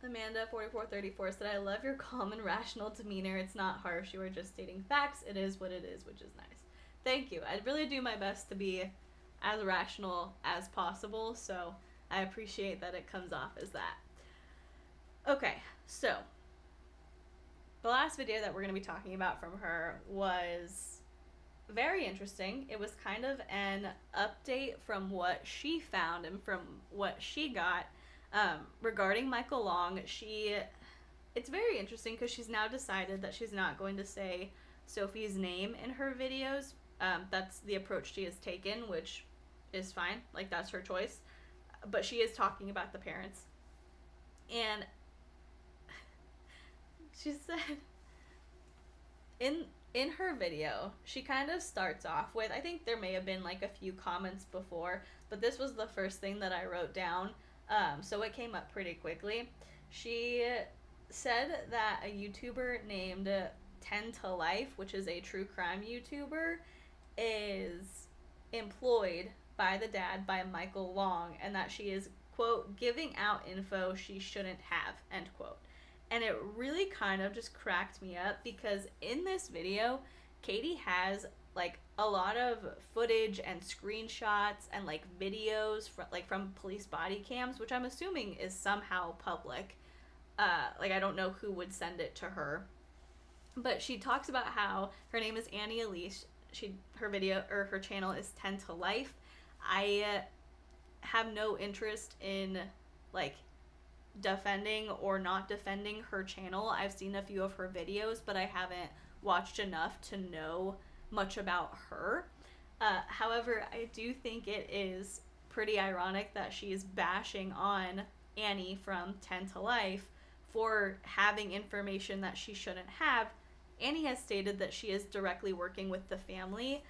A: Amanda4434 said, I love your calm and rational demeanor. It's not harsh. You are just stating facts. It is what it is, which is nice. Thank you. I really do my best to be as rational as possible, so I appreciate that it comes off as that. Okay, so the last video that we're going to be talking about from her was very interesting. It was kind of an update from what she found and from what she got regarding Michael Long. It's very interesting because she's now decided that she's not going to say Sophie's name in her videos. That's the approach she has taken, which is fine. Like, that's her choice. But she is talking about the parents. And she said in her video, she kind of starts off with, I think there may have been like a few comments before, but this was the first thing that I wrote down. So it came up pretty quickly. She said that a YouTuber named 10 to Life, which is a true crime YouTuber, is employed by the dad, by Michael Long, and that she is, quote, giving out info she shouldn't have, end quote. And it really kind of just cracked me up because in this video, Katie has like a lot of footage and screenshots and like videos from police body cams, which I'm assuming is somehow public. Like, I don't know who would send it to her, but she talks about how her name is Annie Elise. Her channel is 10 to Life. I have no interest in like defending or not defending her channel. I've seen a few of her videos, but I haven't watched enough to know much about her. However, I do think it is pretty ironic that she's bashing on Annie from 10 to Life for having information that she shouldn't have. Annie has stated that she is directly working with the family.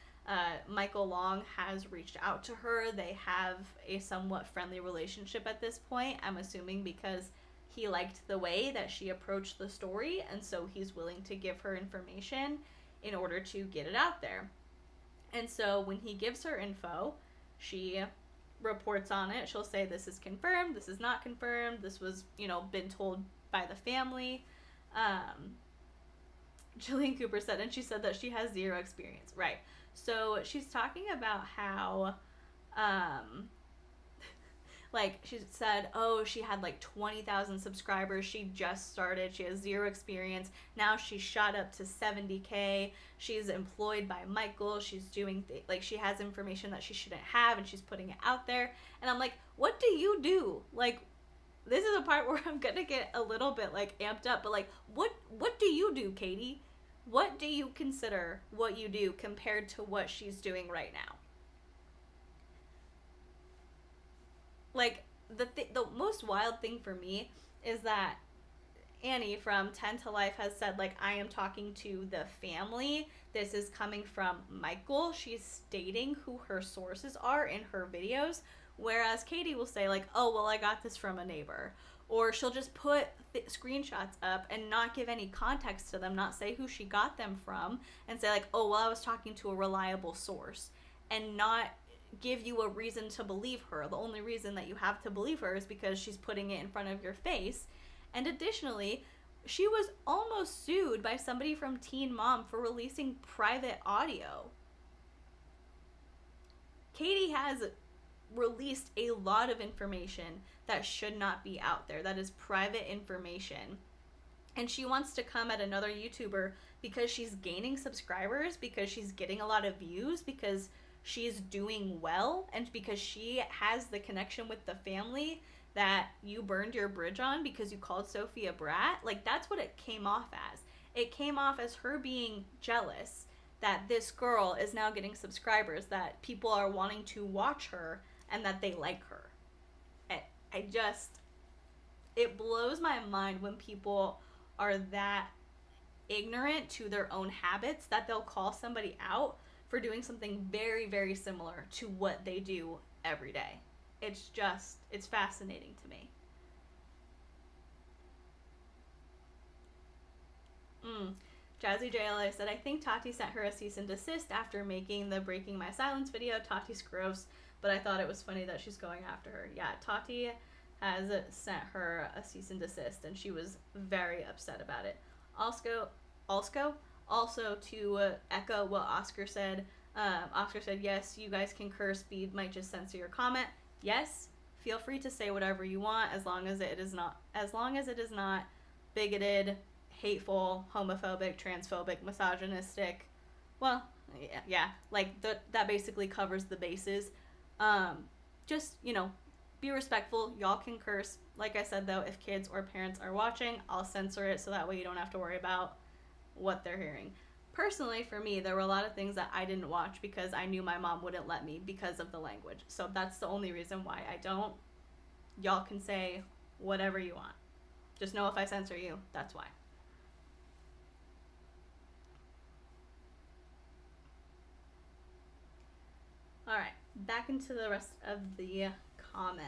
A: Michael Long has reached out to her. They have a somewhat friendly relationship at this point, I'm assuming because he liked the way that she approached the story, and so he's willing to give her information in order to get it out there. And so when he gives her info, she reports on it. She'll say, this is confirmed, this is not confirmed, this was, been told by the family. Jillian Cooper said, and she said that she has 0 experience. Right. So she's talking about how, like, she said, oh, she had like 20,000 subscribers. She just started. She has 0 experience. Now she's shot up to 70K. She's employed by Michael. She's doing, she has information that she shouldn't have, and she's putting it out there. And I'm like, what do you do? Like, this is a part where I'm gonna get a little bit, like, amped up. But, like, what do you do, Katie? What do you consider what you do compared to what she's doing right now? Like, the most wild thing for me is that Annie from 10 to Life has said, like, I am talking to the family. This is coming from Michael. She's stating who her sources are in her videos. Whereas Katie will say, like, oh, well, I got this from a neighbor. Or she'll just put screenshots up and not give any context to them, not say who she got them from, and say like, oh, well, I was talking to a reliable source, and not give you a reason to believe her. The only reason that you have to believe her is because she's putting it in front of your face. And additionally, she was almost sued by somebody from Teen Mom for releasing private audio. Katie has released a lot of information that should not be out there. That is private information. And she wants to come at another YouTuber because she's gaining subscribers, because she's getting a lot of views, because she's doing well, and because she has the connection with the family that you burned your bridge on because you called Sophie a brat. Like, that's what it came off as. It came off as her being jealous that this girl is now getting subscribers, that people are wanting to watch her, and that they like her. It blows my mind when people are that ignorant to their own habits that they'll call somebody out for doing something very, very similar to what they do every day. It's fascinating to me. Jazzy JLA said, I think Tati sent her a cease and desist after making the Breaking My Silence video. Tati's gross, but I thought it was funny that she's going after her. Yeah, Tati has sent her a cease and desist, and she was very upset about it. Also, to echo what Oscar said, yes, you guys can curse. Speed might just censor your comment. Yes, feel free to say whatever you want, as long as it is not bigoted, hateful, homophobic, transphobic, misogynistic. Well, yeah, like that basically covers the bases. Just, be respectful. Y'all can curse. Like I said, though, if kids or parents are watching, I'll censor it so that way you don't have to worry about what they're hearing. Personally, for me, there were a lot of things that I didn't watch because I knew my mom wouldn't let me because of the language. So that's the only reason why I don't. Y'all can say whatever you want. Just know if I censor you, that's why. Alright, back into the rest of the comments.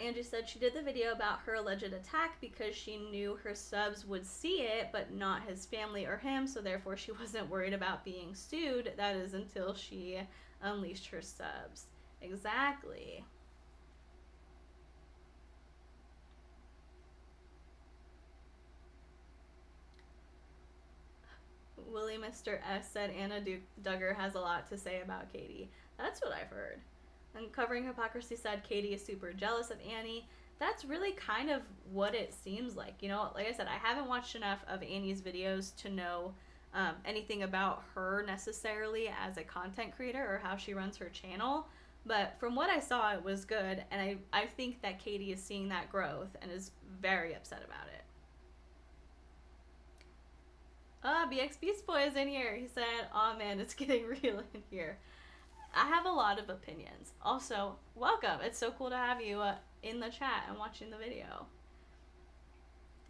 A: Angie said she did the video about her alleged attack because she knew her subs would see it, but not his family or him, so therefore she wasn't worried about being sued. That is until she unleashed her subs. Exactly. Willie Mr. S said Anna Duggar has a lot to say about Katie. That's what I've heard. Uncovering Hypocrisy said Katie is super jealous of Annie. That's really kind of what it seems like. Like I said, I haven't watched enough of Annie's videos to know anything about her necessarily as a content creator or how she runs her channel. But from what I saw, it was good. And I think that Katie is seeing that growth and is very upset about it. BX Beast Boy is in here. He said, "Aw man, it's getting real in here." I have a lot of opinions. Also, welcome. It's so cool to have you in the chat and watching the video.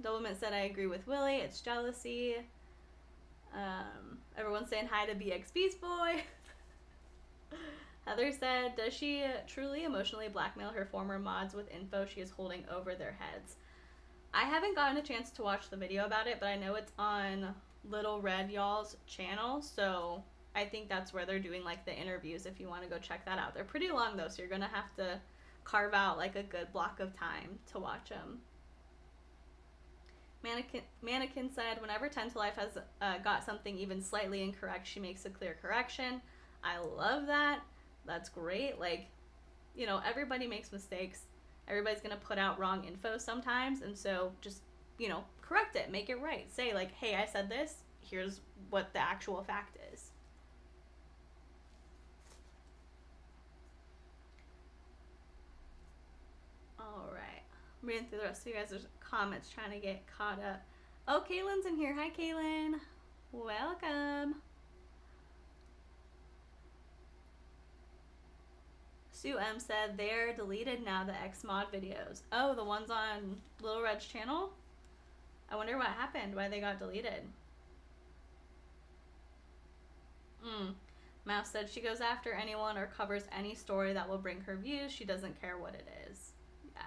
A: Doublemint said, I agree with Willie. It's jealousy. Everyone's saying hi to BX Beast Boy. Heather said, does she truly emotionally blackmail her former mods with info she is holding over their heads? I haven't gotten a chance to watch the video about it, but I know it's on Little Red Y'all's channel, so I think that's where they're doing like the interviews if you want to go check that out. They're pretty long though, so you're gonna have to carve out like a good block of time to watch them. Mannequin said, whenever 10 to Life has got something even slightly incorrect, she makes a clear correction. I love that. That's great. Like, everybody makes mistakes. Everybody's gonna put out wrong info sometimes, and so just, correct it, make it right. Say like, hey, I said this, here's what the actual fact is. Alright, I'm reading through the rest of you guys' comments, trying to get caught up. Oh, Kaylin's in here. Hi, Kaylin. Welcome. Sue M said they're deleted now, the X-Mod videos. Oh, the ones on Little Red's channel? I wonder what happened, why they got deleted. Mouse said she goes after anyone or covers any story that will bring her views. She doesn't care what it is. Yeah.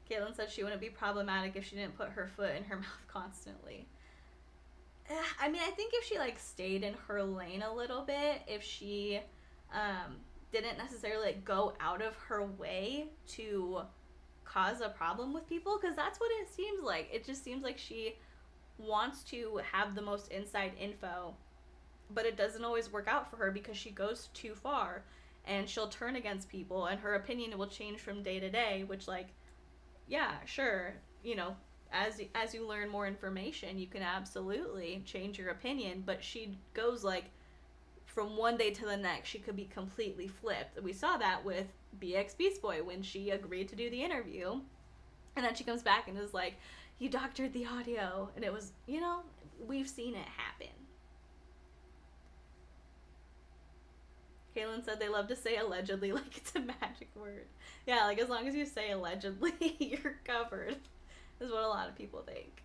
A: Caitlin said she wouldn't be problematic if she didn't put her foot in her mouth constantly. I mean, I think if she, like, stayed in her lane a little bit, if she didn't necessarily, like, go out of her way to cause a problem with people, because that's what it seems like. It just seems like she wants to have the most inside info, but it doesn't always work out for her because she goes too far, and she'll turn against people, and her opinion will change from day to day, which, like, yeah, sure, you know, as you learn more information, you can absolutely change your opinion, but she goes, like, from one day to the next, she could be completely flipped. We saw that with BX Beast Boy when she agreed to do the interview, and then she comes back and is like, you doctored the audio, and it was, you know, we've seen it happen. Kaylin said they love to say allegedly like it's a magic word. Yeah, like, as long as you say allegedly, you're covered, is what a lot of people think.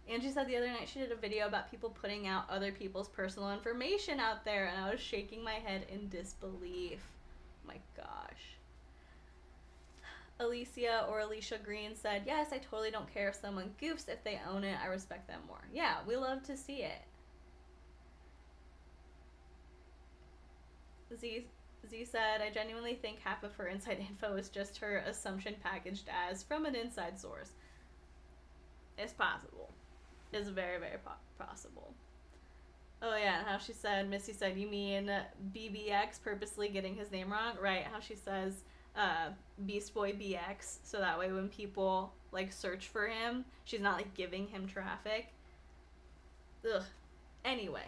A: Angie said the other night she did a video about people putting out other people's personal information out there, and I was shaking my head in disbelief. Oh my gosh. Alicia or Alicia Green said, yes, I totally don't care if someone goofs. If they own it, I respect them more. Yeah, we love to see it. Z said, I genuinely think half of her inside info is just her assumption packaged as from an inside source. It's possible. It's very, very possible. Oh yeah, and how she said, Missy said, you mean BBX purposely getting his name wrong? Right, how she says Beast Boy BX, so that way when people, like, search for him, she's not, like, giving him traffic. Ugh. Anyway.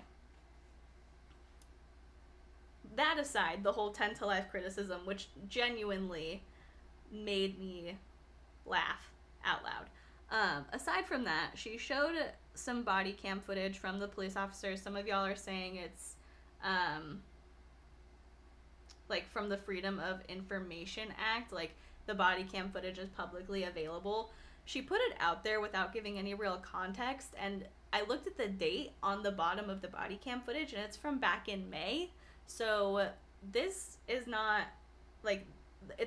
A: That aside, the whole 10 to life criticism, which genuinely made me laugh out loud. Aside from that, she showed some body cam footage from the police officers. Some of y'all are saying it's, like, from the Freedom of Information Act, like, the body cam footage is publicly available. She put it out there without giving any real context, and I looked at the date on the bottom of the body cam footage, and it's from back in May. So this is not, like,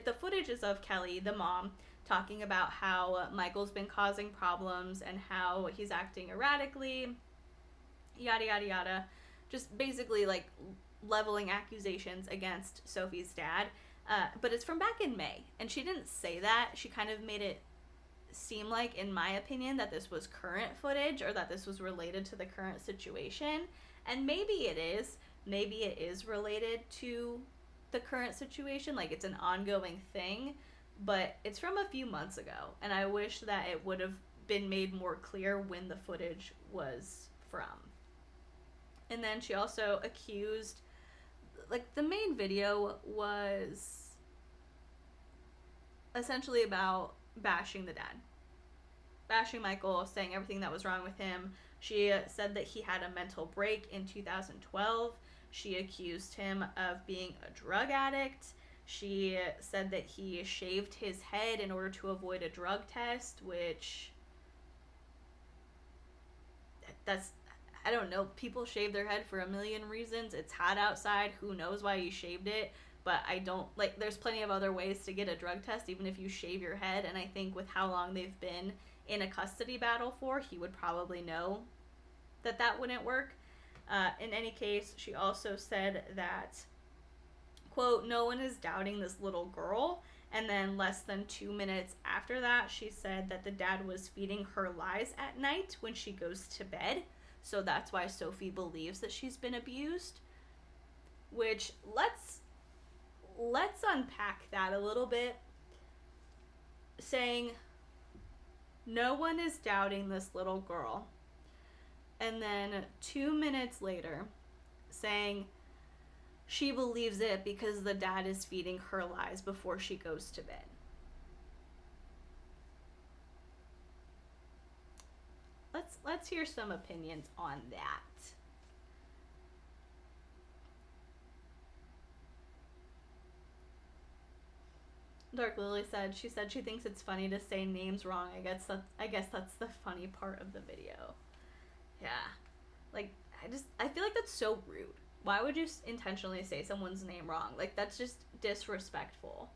A: the footage is of Kelly, the mom, talking about how Michael's been causing problems and how he's acting erratically, yada, yada, yada. Just basically, like, leveling accusations against Sophie's dad. But it's from back in May, and she didn't say that. She kind of made it seem like, in my opinion, that this was current footage or that this was related to the current situation. And maybe it is. Maybe it is related to the current situation, like it's an ongoing thing, but it's from a few months ago, and I wish that it would have been made more clear when the footage was from. And then she also accused, like, the main video was essentially about bashing the dad. Bashing Michael, saying everything that was wrong with him. She said that he had a mental break in 2012. She accused him of being a drug addict. She said that he shaved his head in order to avoid a drug test, which, that's, I don't know, people shave their head for a million reasons. It's hot outside, who knows why he shaved it, but I don't, like, there's plenty of other ways to get a drug test, even if you shave your head, and I think with how long they've been in a custody battle for, he would probably know that that wouldn't work. In any case, she also said that, quote, no one is doubting this little girl. And then less than 2 minutes after that, she said that the dad was feeding her lies at night when she goes to bed. So that's why Sophie believes that she's been abused. Which, let's unpack that a little bit. Saying, no one is doubting this little girl. And then 2 minutes later, saying she believes it because the dad is feeding her lies before she goes to bed. Let's hear some opinions on that. Dark Lily said she thinks it's funny to say names wrong. I guess that's the funny part of the video. Yeah. Like, I feel like that's so rude. Why would you intentionally say someone's name wrong? Like, that's just disrespectful.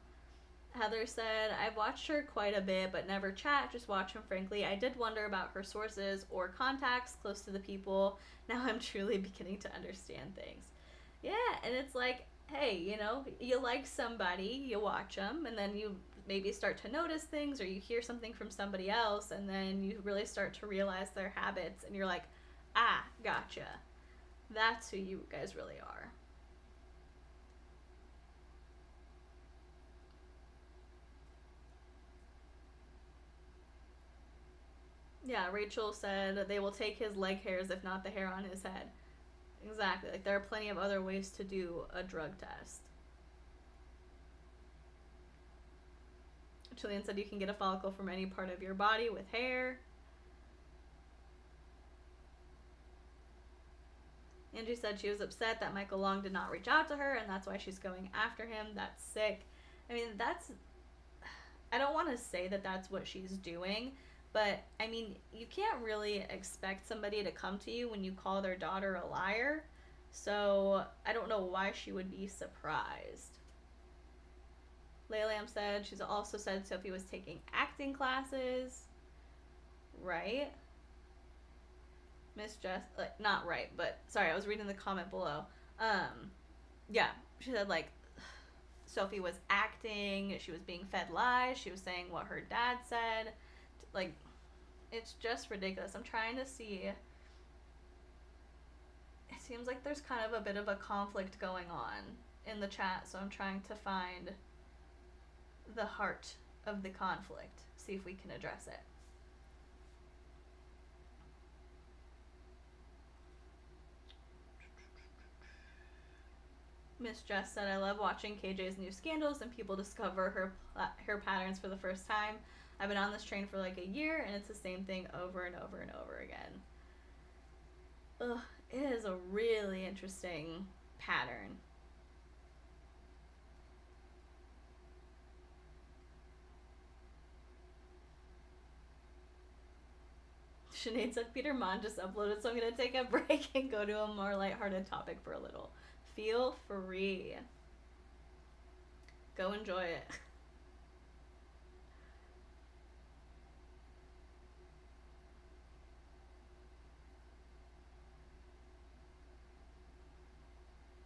A: Heather said, I've watched her quite a bit, but never chat, just watch him frankly. I did wonder about her sources or contacts close to the people. Now I'm truly beginning to understand things. Yeah, and it's like, hey, you know, you like somebody, you watch them, and then you maybe start to notice things, or you hear something from somebody else, and then you really start to realize their habits, and you're like, ah, gotcha. That's who you guys really are. Yeah, Rachel said they will take his leg hairs if not the hair on his head. Exactly. Like, there are plenty of other ways to do a drug test. Chilean said you can get a follicle from any part of your body with hair. Angie said she was upset that Michael Long did not reach out to her, and that's why she's going after him. That's sick. I mean, I don't want to say that that's what she's doing, but, I mean, you can't really expect somebody to come to you when you call their daughter a liar, so I don't know why she would be surprised. Laylam said she's also said Sophie was taking acting classes. Right? Miss Jess, like, not right, but sorry, I was reading the comment below. Yeah, she said, like, Sophie was acting, she was being fed lies, she was saying what her dad said. Like, it's just ridiculous. I'm trying to see. It seems like there's kind of a bit of a conflict going on in the chat, so I'm trying to find the heart of the conflict, see if we can address it. Miss Jess said, I love watching KJ's new scandals and people discover her patterns for the first time. I've been on this train for like a year, and it's the same thing over and over and over again. Ugh, it is a really interesting pattern. Sinead said, Peter Mon just uploaded, so I'm going to take a break and go to a more lighthearted topic for a little. Feel free. Go enjoy it.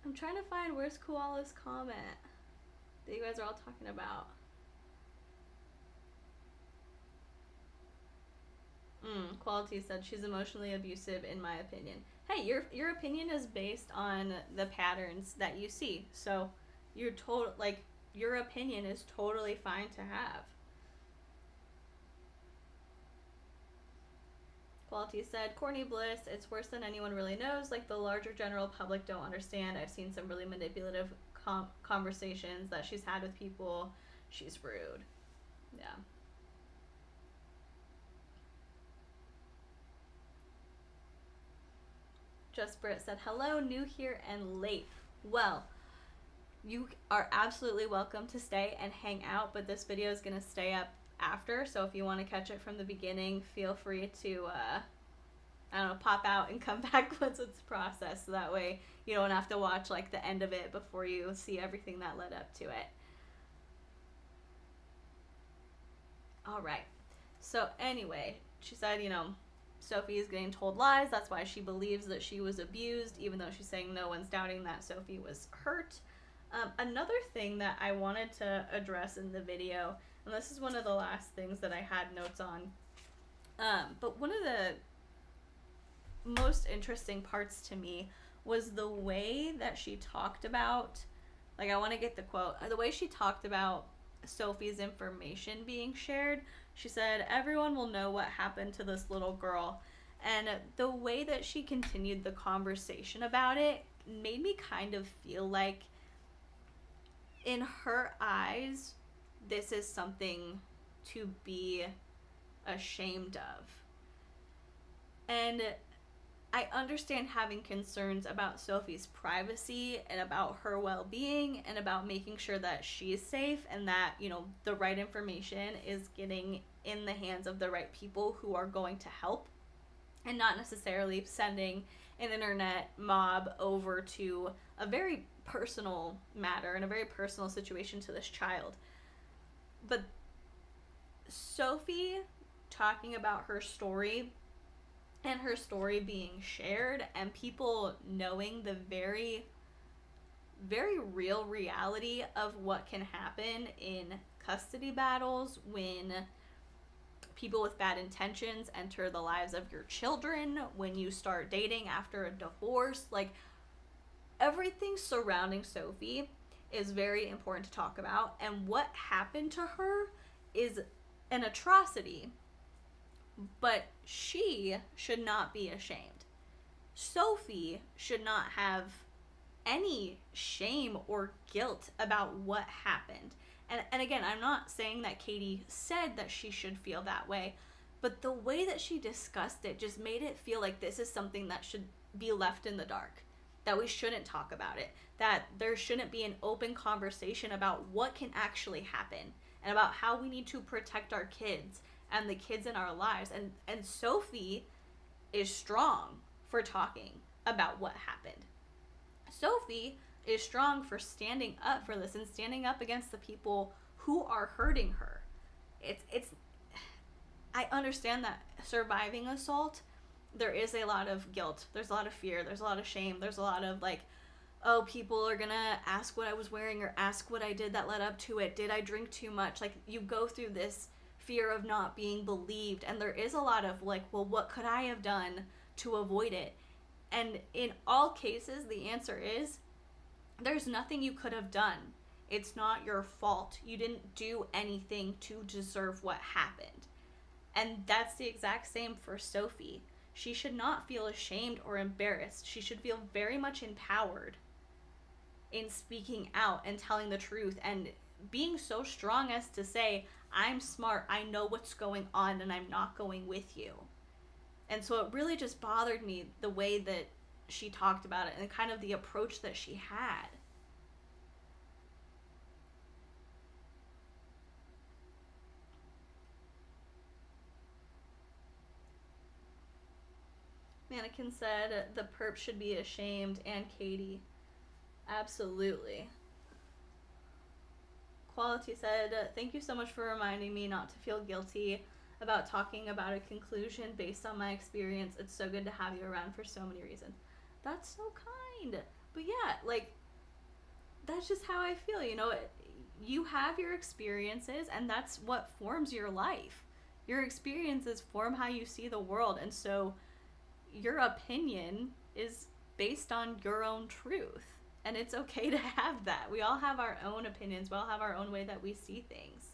A: I'm trying to find where's Koala's comment that you guys are all talking about. Quality said she's emotionally abusive in my opinion. Hey, your opinion is based on the patterns that you see. So your opinion is totally fine to have. Quality said, Courtney Bliss, it's worse than anyone really knows. Like, the larger general public don't understand. I've seen some really manipulative conversations that she's had with people. She's rude. Yeah. Just Britt said, hello, new here and late. Well, you are absolutely welcome to stay and hang out, but this video is going to stay up after, so if you want to catch it from the beginning, feel free to, I don't know, pop out and come back once it's processed, so that way you don't have to watch, like, the end of it before you see everything that led up to it. Alright, so anyway, she said, you know, Sophie is getting told lies. That's why she believes that she was abused, even though she's saying no one's doubting that Sophie was hurt. Another thing that I wanted to address in the video, and this is one of the last things that I had notes on, but one of the most interesting parts to me was the way that she talked about, like, I want to get the quote, the way she talked about Sophie's information being shared. She said, everyone will know what happened to this little girl. And the way that she continued the conversation about it made me kind of feel like, in her eyes, this is something to be ashamed of. And I understand having concerns about Sophie's privacy and about her well-being and about making sure that she's safe and that, you know, the right information is getting in the hands of the right people who are going to help. and not necessarily sending an internet mob over to a very personal matter and a very personal situation to this child. But Sophie talking about her story and her story being shared and people knowing the very, very real reality of what can happen in custody battles when people with bad intentions enter the lives of your children, when you start dating after a divorce, like everything surrounding Sophie is very important to talk about. And what happened to her is an atrocity, but she should not be ashamed. Sophie should not have any shame or guilt about what happened. And again, I'm not saying that Katie said that she should feel that way, but the way that she discussed it just made it feel like this is something that should be left in the dark, that we shouldn't talk about it, that there shouldn't be an open conversation about what can actually happen and about how we need to protect our kids and the kids in our lives. And Sophie is strong for talking about what happened. Sophie is strong for standing up for this and standing up against the people who are hurting her. It's I understand that surviving assault, there is a lot of guilt, there's a lot of fear, there's a lot of shame, there's a lot of like, oh, people are gonna ask what I was wearing or ask what I did that led up to it. Did I drink too much? Like, you go through this fear of not being believed, and there is a lot of like, well, what could I have done to avoid it? And in all cases, the answer is there's nothing you could have done. It's not your fault. You didn't do anything to deserve what happened. And that's the exact same for Sophie. She should not feel ashamed or embarrassed. She should feel very much empowered in speaking out and telling the truth and being so strong as to say, I'm smart, I know what's going on, and I'm not going with you. And so it really just bothered me the way that she talked about it and kind of the approach that she had. Mannequin said the perp should be ashamed, and Katie. Absolutely. Quality said, thank you so much for reminding me not to feel guilty about talking about a conclusion based on my experience. It's so good to have you around for so many reasons. That's so kind. But yeah, like, that's just how I feel, you know. You have your experiences, and that's what forms your life. Your experiences form how you see the world, and so your opinion is based on your own truth. And it's okay to have that. We all have our own opinions. We all have our own way that we see things.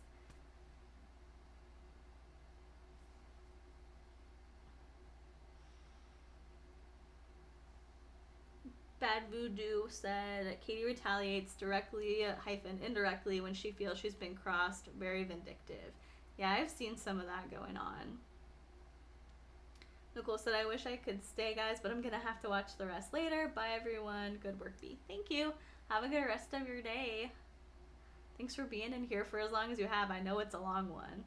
A: Bad Voodoo said, Katie retaliates directly - indirectly when she feels she's been crossed. Very vindictive. Yeah, I've seen some of that going on. Nicole said, I wish I could stay, guys, but I'm going to have to watch the rest later. Bye, everyone. Good work, B. Thank you. Have a good rest of your day. Thanks for being in here for as long as you have. I know it's a long one.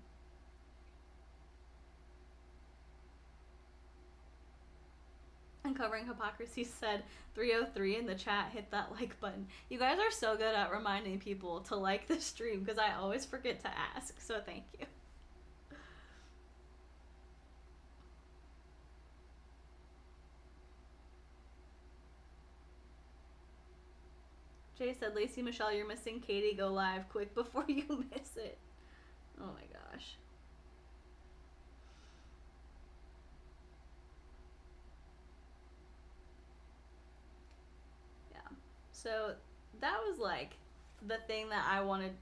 A: Uncovering Hypocrisy said, 303 in the chat, hit that like button. You guys are so good at reminding people to like the stream because I always forget to ask, so thank you. Jay said, Lacey Michelle, you're missing Katie. Go live quick before you miss it. Oh my gosh. Yeah. So that was like the thing that I wanted.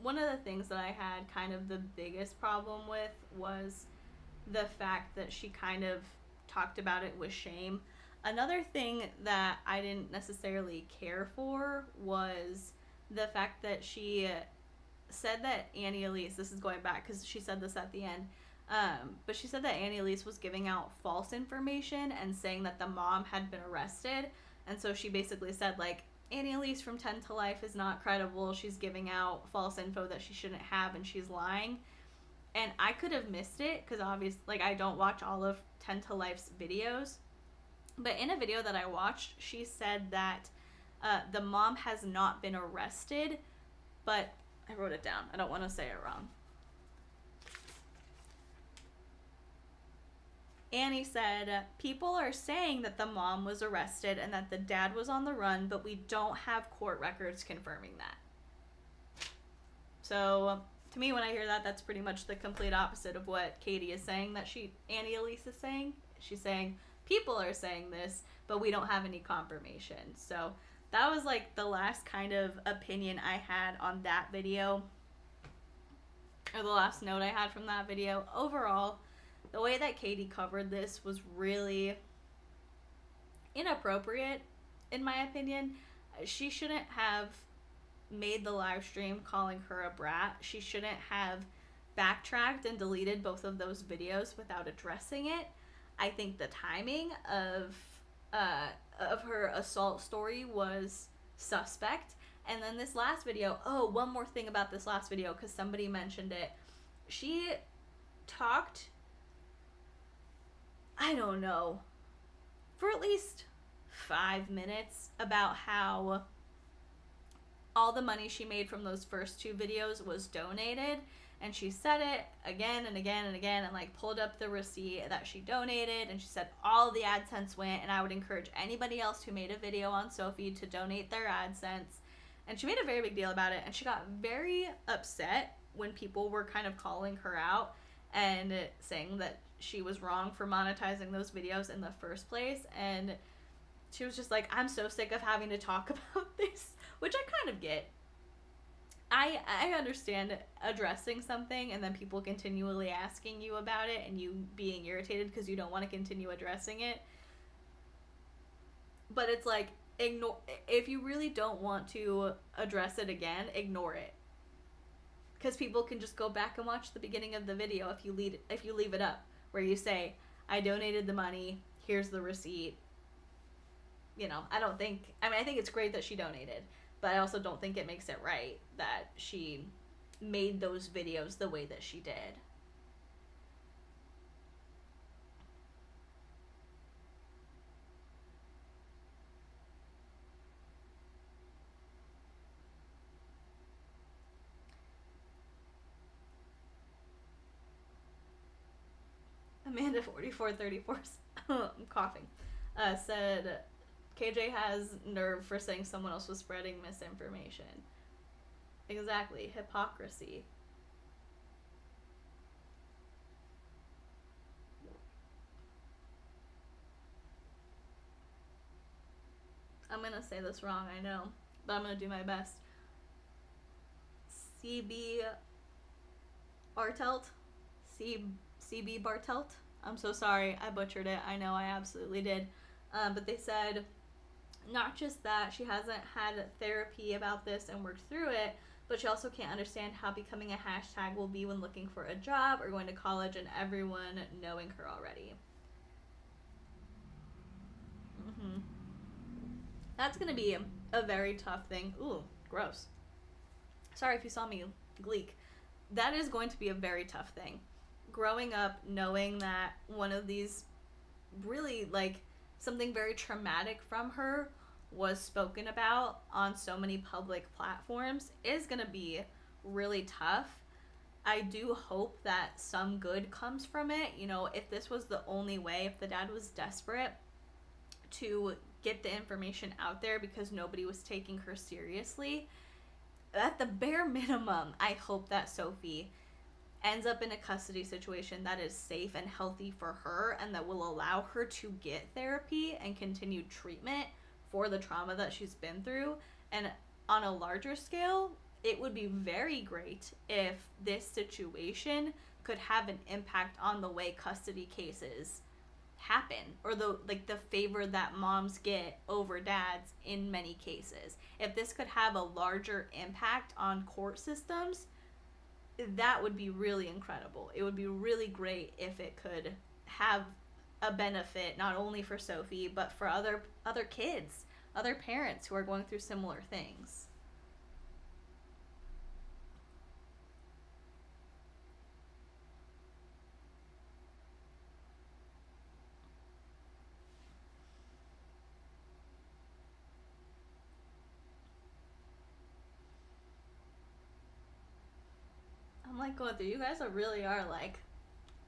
A: One of the things that I had kind of the biggest problem with was the fact that she kind of talked about it with shame. Another thing that I didn't necessarily care for was the fact that she said that Annie Elise, this is going back because she said this at the end, but she said that Annie Elise was giving out false information and saying that the mom had been arrested. And so she basically said, like, Annie Elise from 10 to Life is not credible. She's giving out false info that she shouldn't have, and she's lying. And I could have missed it because obviously, like, I don't watch all of 10 to Life's videos. But in a video that I watched, she said that the mom has not been arrested, but I wrote it down. I don't want to say it wrong. Annie said, people are saying that the mom was arrested and that the dad was on the run, but we don't have court records confirming that. So to me, when I hear that, that's pretty much the complete opposite of what Katie is saying that Annie Elise is saying. She's saying, people are saying this, but we don't have any confirmation. So that was like the last kind of opinion I had on that video, or the last note I had from that video. Overall, the way that Katie covered this was really inappropriate, in my opinion. She shouldn't have made the live stream calling her a brat. She shouldn't have backtracked and deleted both of those videos without addressing it. I think the timing of her assault story was suspect. And then this last video, one more thing about this last video, because somebody mentioned it. She talked, I don't know, for at least 5 minutes about how all the money she made from those first 2 videos was donated. And she said it again and again and again, and like pulled up the receipt that she donated, and she said all the AdSense went, and I would encourage anybody else who made a video on Sophie to donate their AdSense. And she made a very big deal about it, and she got very upset when people were kind of calling her out and saying that she was wrong for monetizing those videos in the first place. And she was just like, I'm so sick of having to talk about this, which I kind of get. I understand addressing something and then people continually asking you about it and you being irritated because you don't want to continue addressing it. But it's like, ignore, if you really don't want to address it again, ignore it. Because people can just go back and watch the beginning of the video if you leave it up, where you say, I donated the money, here's the receipt. You know, I think it's great that she donated, but I also don't think it makes it right that she made those videos the way that she did. Amanda 4434, I'm coughing, said KJ has nerve for saying someone else was spreading misinformation. Exactly, hypocrisy. I'm gonna say this wrong, I know, but I'm gonna do my best. CB Bartelt? CB Bartelt? I'm so sorry, I butchered it. I know I absolutely did. But they said not just that she hasn't had therapy about this and worked through it, but she also can't understand how becoming a hashtag will be when looking for a job or going to college and everyone knowing her already. That's going to be a very tough thing. Ooh, gross. Sorry if you saw me gleek. That is going to be a very tough thing. Growing up knowing that one of these really, like, something very traumatic from her was spoken about on so many public platforms is going to be really tough. I do hope that some good comes from it. You know, if this was the only way, if the dad was desperate to get the information out there because nobody was taking her seriously, at the bare minimum, I hope that Sophie ends up in a custody situation that is safe and healthy for her and that will allow her to get therapy and continued treatment for the trauma that she's been through. And on a larger scale, it would be very great if this situation could have an impact on the way custody cases happen, or the favor that moms get over dads in many cases. If this could have a larger impact on court systems, that would be really incredible. It would be really great if it could have a benefit not only for Sophie, but for other kids, other parents who are going through similar things. like going through. You guys really are like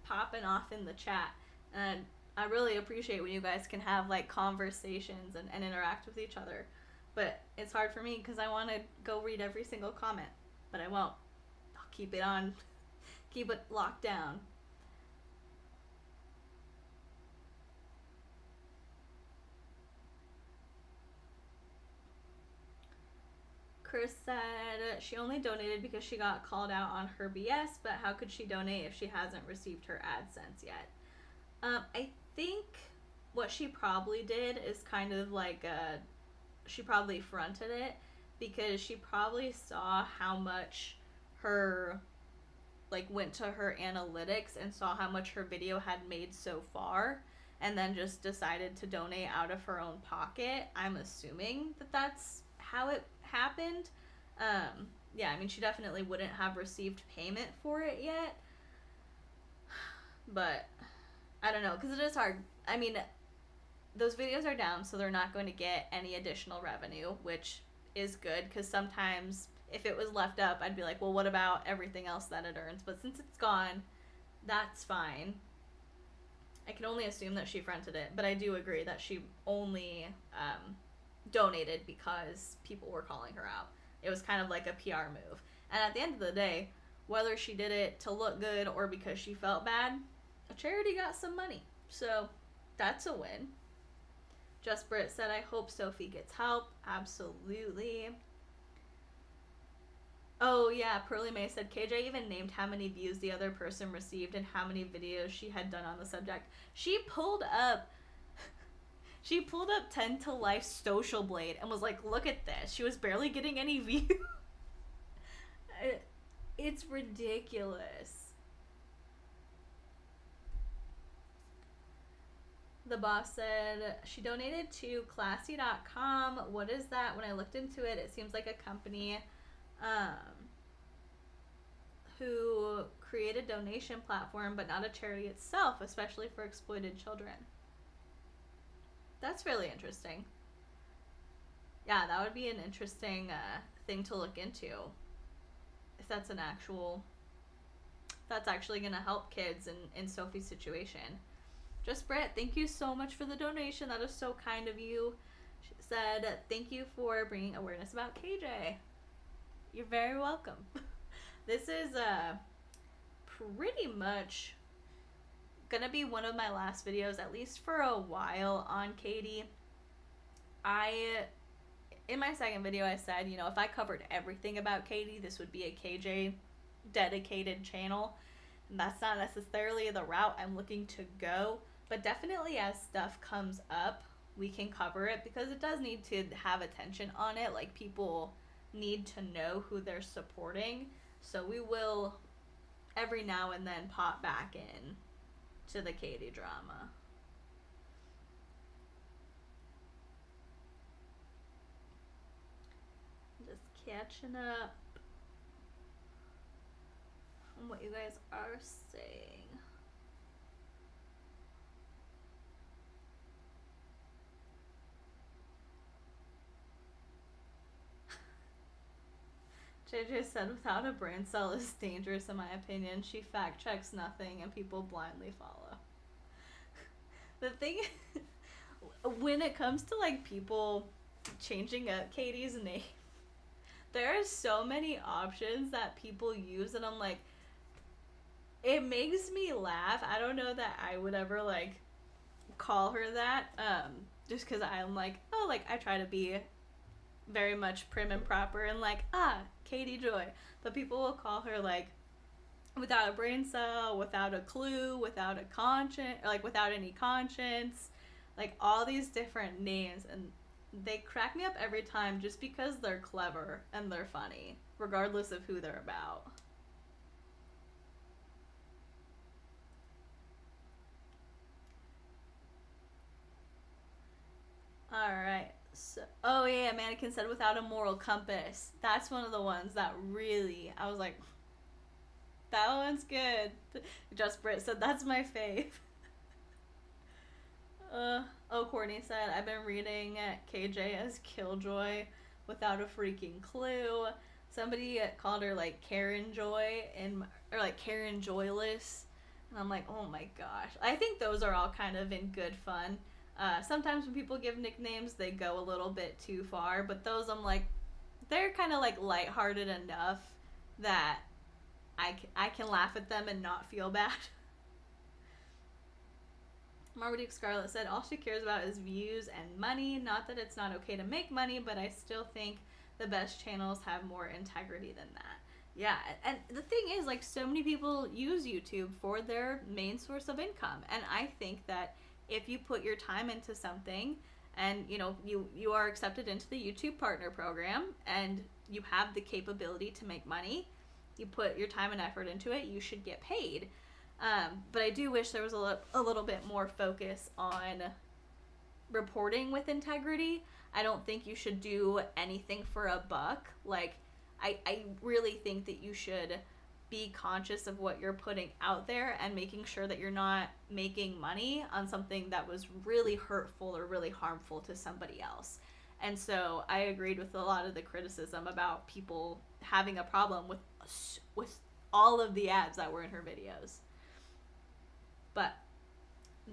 A: popping off in the chat, and I really appreciate when you guys can have like conversations and interact with each other. But it's hard for me because I want to go read every single comment, but I won't. I'll keep it on, keep it locked down. Chris said she only donated because she got called out on her BS, but how could she donate if she hasn't received her AdSense yet? I think what she probably did is kind of like she probably fronted it because she probably saw how much her like went to her analytics and saw how much her video had made so far, and then just decided to donate out of her own pocket. I'm assuming that that's how it happened. Yeah, I mean, she definitely wouldn't have received payment for it yet, but I don't know, because it is hard. I mean, those videos are down, so they're not going to get any additional revenue, which is good, because sometimes if it was left up, I'd be like, well, what about everything else that it earns? But since it's gone, that's fine. I can only assume that she fronted it, but I do agree that she only donated because people were calling her out. It was kind of like a PR move. And at the end of the day, whether she did it to look good or because she felt bad, a charity got some money. So that's a win. Just Britt said, I hope Sophie gets help. Absolutely. Oh yeah, Pearly May said, KJ even named how many views the other person received and how many videos she had done on the subject. She pulled up 10 to Life Social Blade and was like, look at this. She was barely getting any views. It's ridiculous. The boss said she donated to classy.com. What is that? When I looked into it, it seems like a company who created a donation platform, but not a charity itself, especially for exploited children. That's really interesting. Yeah, that would be an interesting thing to look into. If that's actually going to help kids in Sophie's situation. Just Britt, thank you so much for the donation. That is so kind of you. She said, thank you for bringing awareness about KJ. You're very welcome. This is pretty much gonna be one of my last videos, at least for a while, on Katie. In my second video, I said, you know, if I covered everything about Katie, this would be a KJ dedicated channel. And that's not necessarily the route I'm looking to go, but definitely as stuff comes up, we can cover it, because it does need to have attention on it. Like, people need to know who they're supporting. So we will every now and then pop back in to the Katie drama. Just catching up on what you guys are saying. JJ said, without a brain cell is dangerous in my opinion. She fact checks nothing and people blindly follow. The thing, when it comes to like people changing up Katie's name, there are so many options that people use, and I'm like, it makes me laugh. I don't know that I would ever like call her that, just because I'm like, oh, like I try to be very much prim and proper and like, Katie Joy. But people will call her like without a brain cell, without a clue, without a conscience, like without any conscience, like all these different names, and they crack me up every time just because they're clever and they're funny, regardless of who they're about. Alright, so, oh yeah, Mannequin said without a moral compass. That's one of the ones that really, I was like, that one's good. Just Britt said, that's my fave. Oh, Courtney said, I've been reading KJ as Killjoy without a freaking clue. Somebody called her like Karen Joy or like Karen Joyless, and I'm like, oh my gosh. I think those are all kind of in good fun. Sometimes when people give nicknames, they go a little bit too far, but those I'm like, they're kind of like lighthearted enough that I can laugh at them and not feel bad. Marmaduke Scarlet said all she cares about is views and money. Not that it's not okay to make money, but I still think the best channels have more integrity than that. Yeah, and the thing is, like, so many people use YouTube for their main source of income, and I think that if you put your time into something and you are accepted into the YouTube partner program and you have the capability to make money, you put your time and effort into it, you should get paid. But I do wish there was a little bit more focus on reporting with integrity. I don't think you should do anything for a buck. Like, I really think that you should be conscious of what you're putting out there and making sure that you're not making money on something that was really hurtful or really harmful to somebody else. And so I agreed with a lot of the criticism about people having a problem with all of the ads that were in her videos. But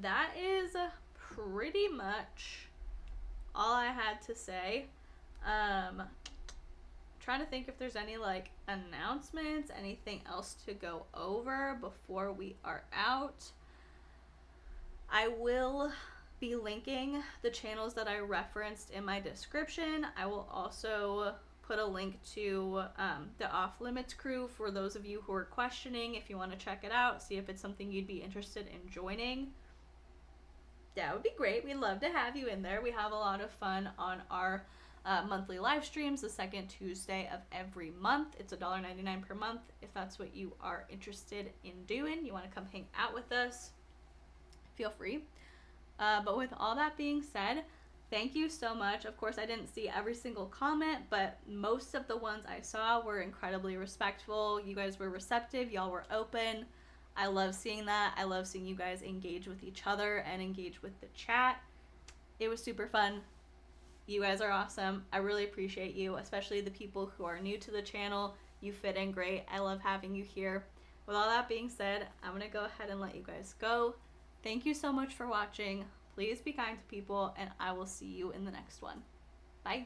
A: that is pretty much all I had to say. Trying to think if there's any like announcements, anything else to go over before we are out. I will be linking the channels that I referenced in my description. I will also put a link to the Off Limits crew for those of you who are questioning if you want to check it out, see if it's something you'd be interested in joining. That would be great. We'd love to have you in there. We have a lot of fun on our monthly live streams the second Tuesday of every month. It's $1.99 per month. If that's what you are interested in doing, you want to come hang out with us, feel free. But with all that being said, thank you so much. Of course, I didn't see every single comment, but most of the ones I saw were incredibly respectful. You guys were receptive. Y'all were open. I love seeing that. I love seeing you guys engage with each other and engage with the chat. It was super fun. You guys are awesome. I really appreciate you, especially the people who are new to the channel. You fit in great. I love having you here. With all that being said, I'm going to go ahead and let you guys go. Thank you so much for watching. Please be kind to people, and I will see you in the next one. Bye.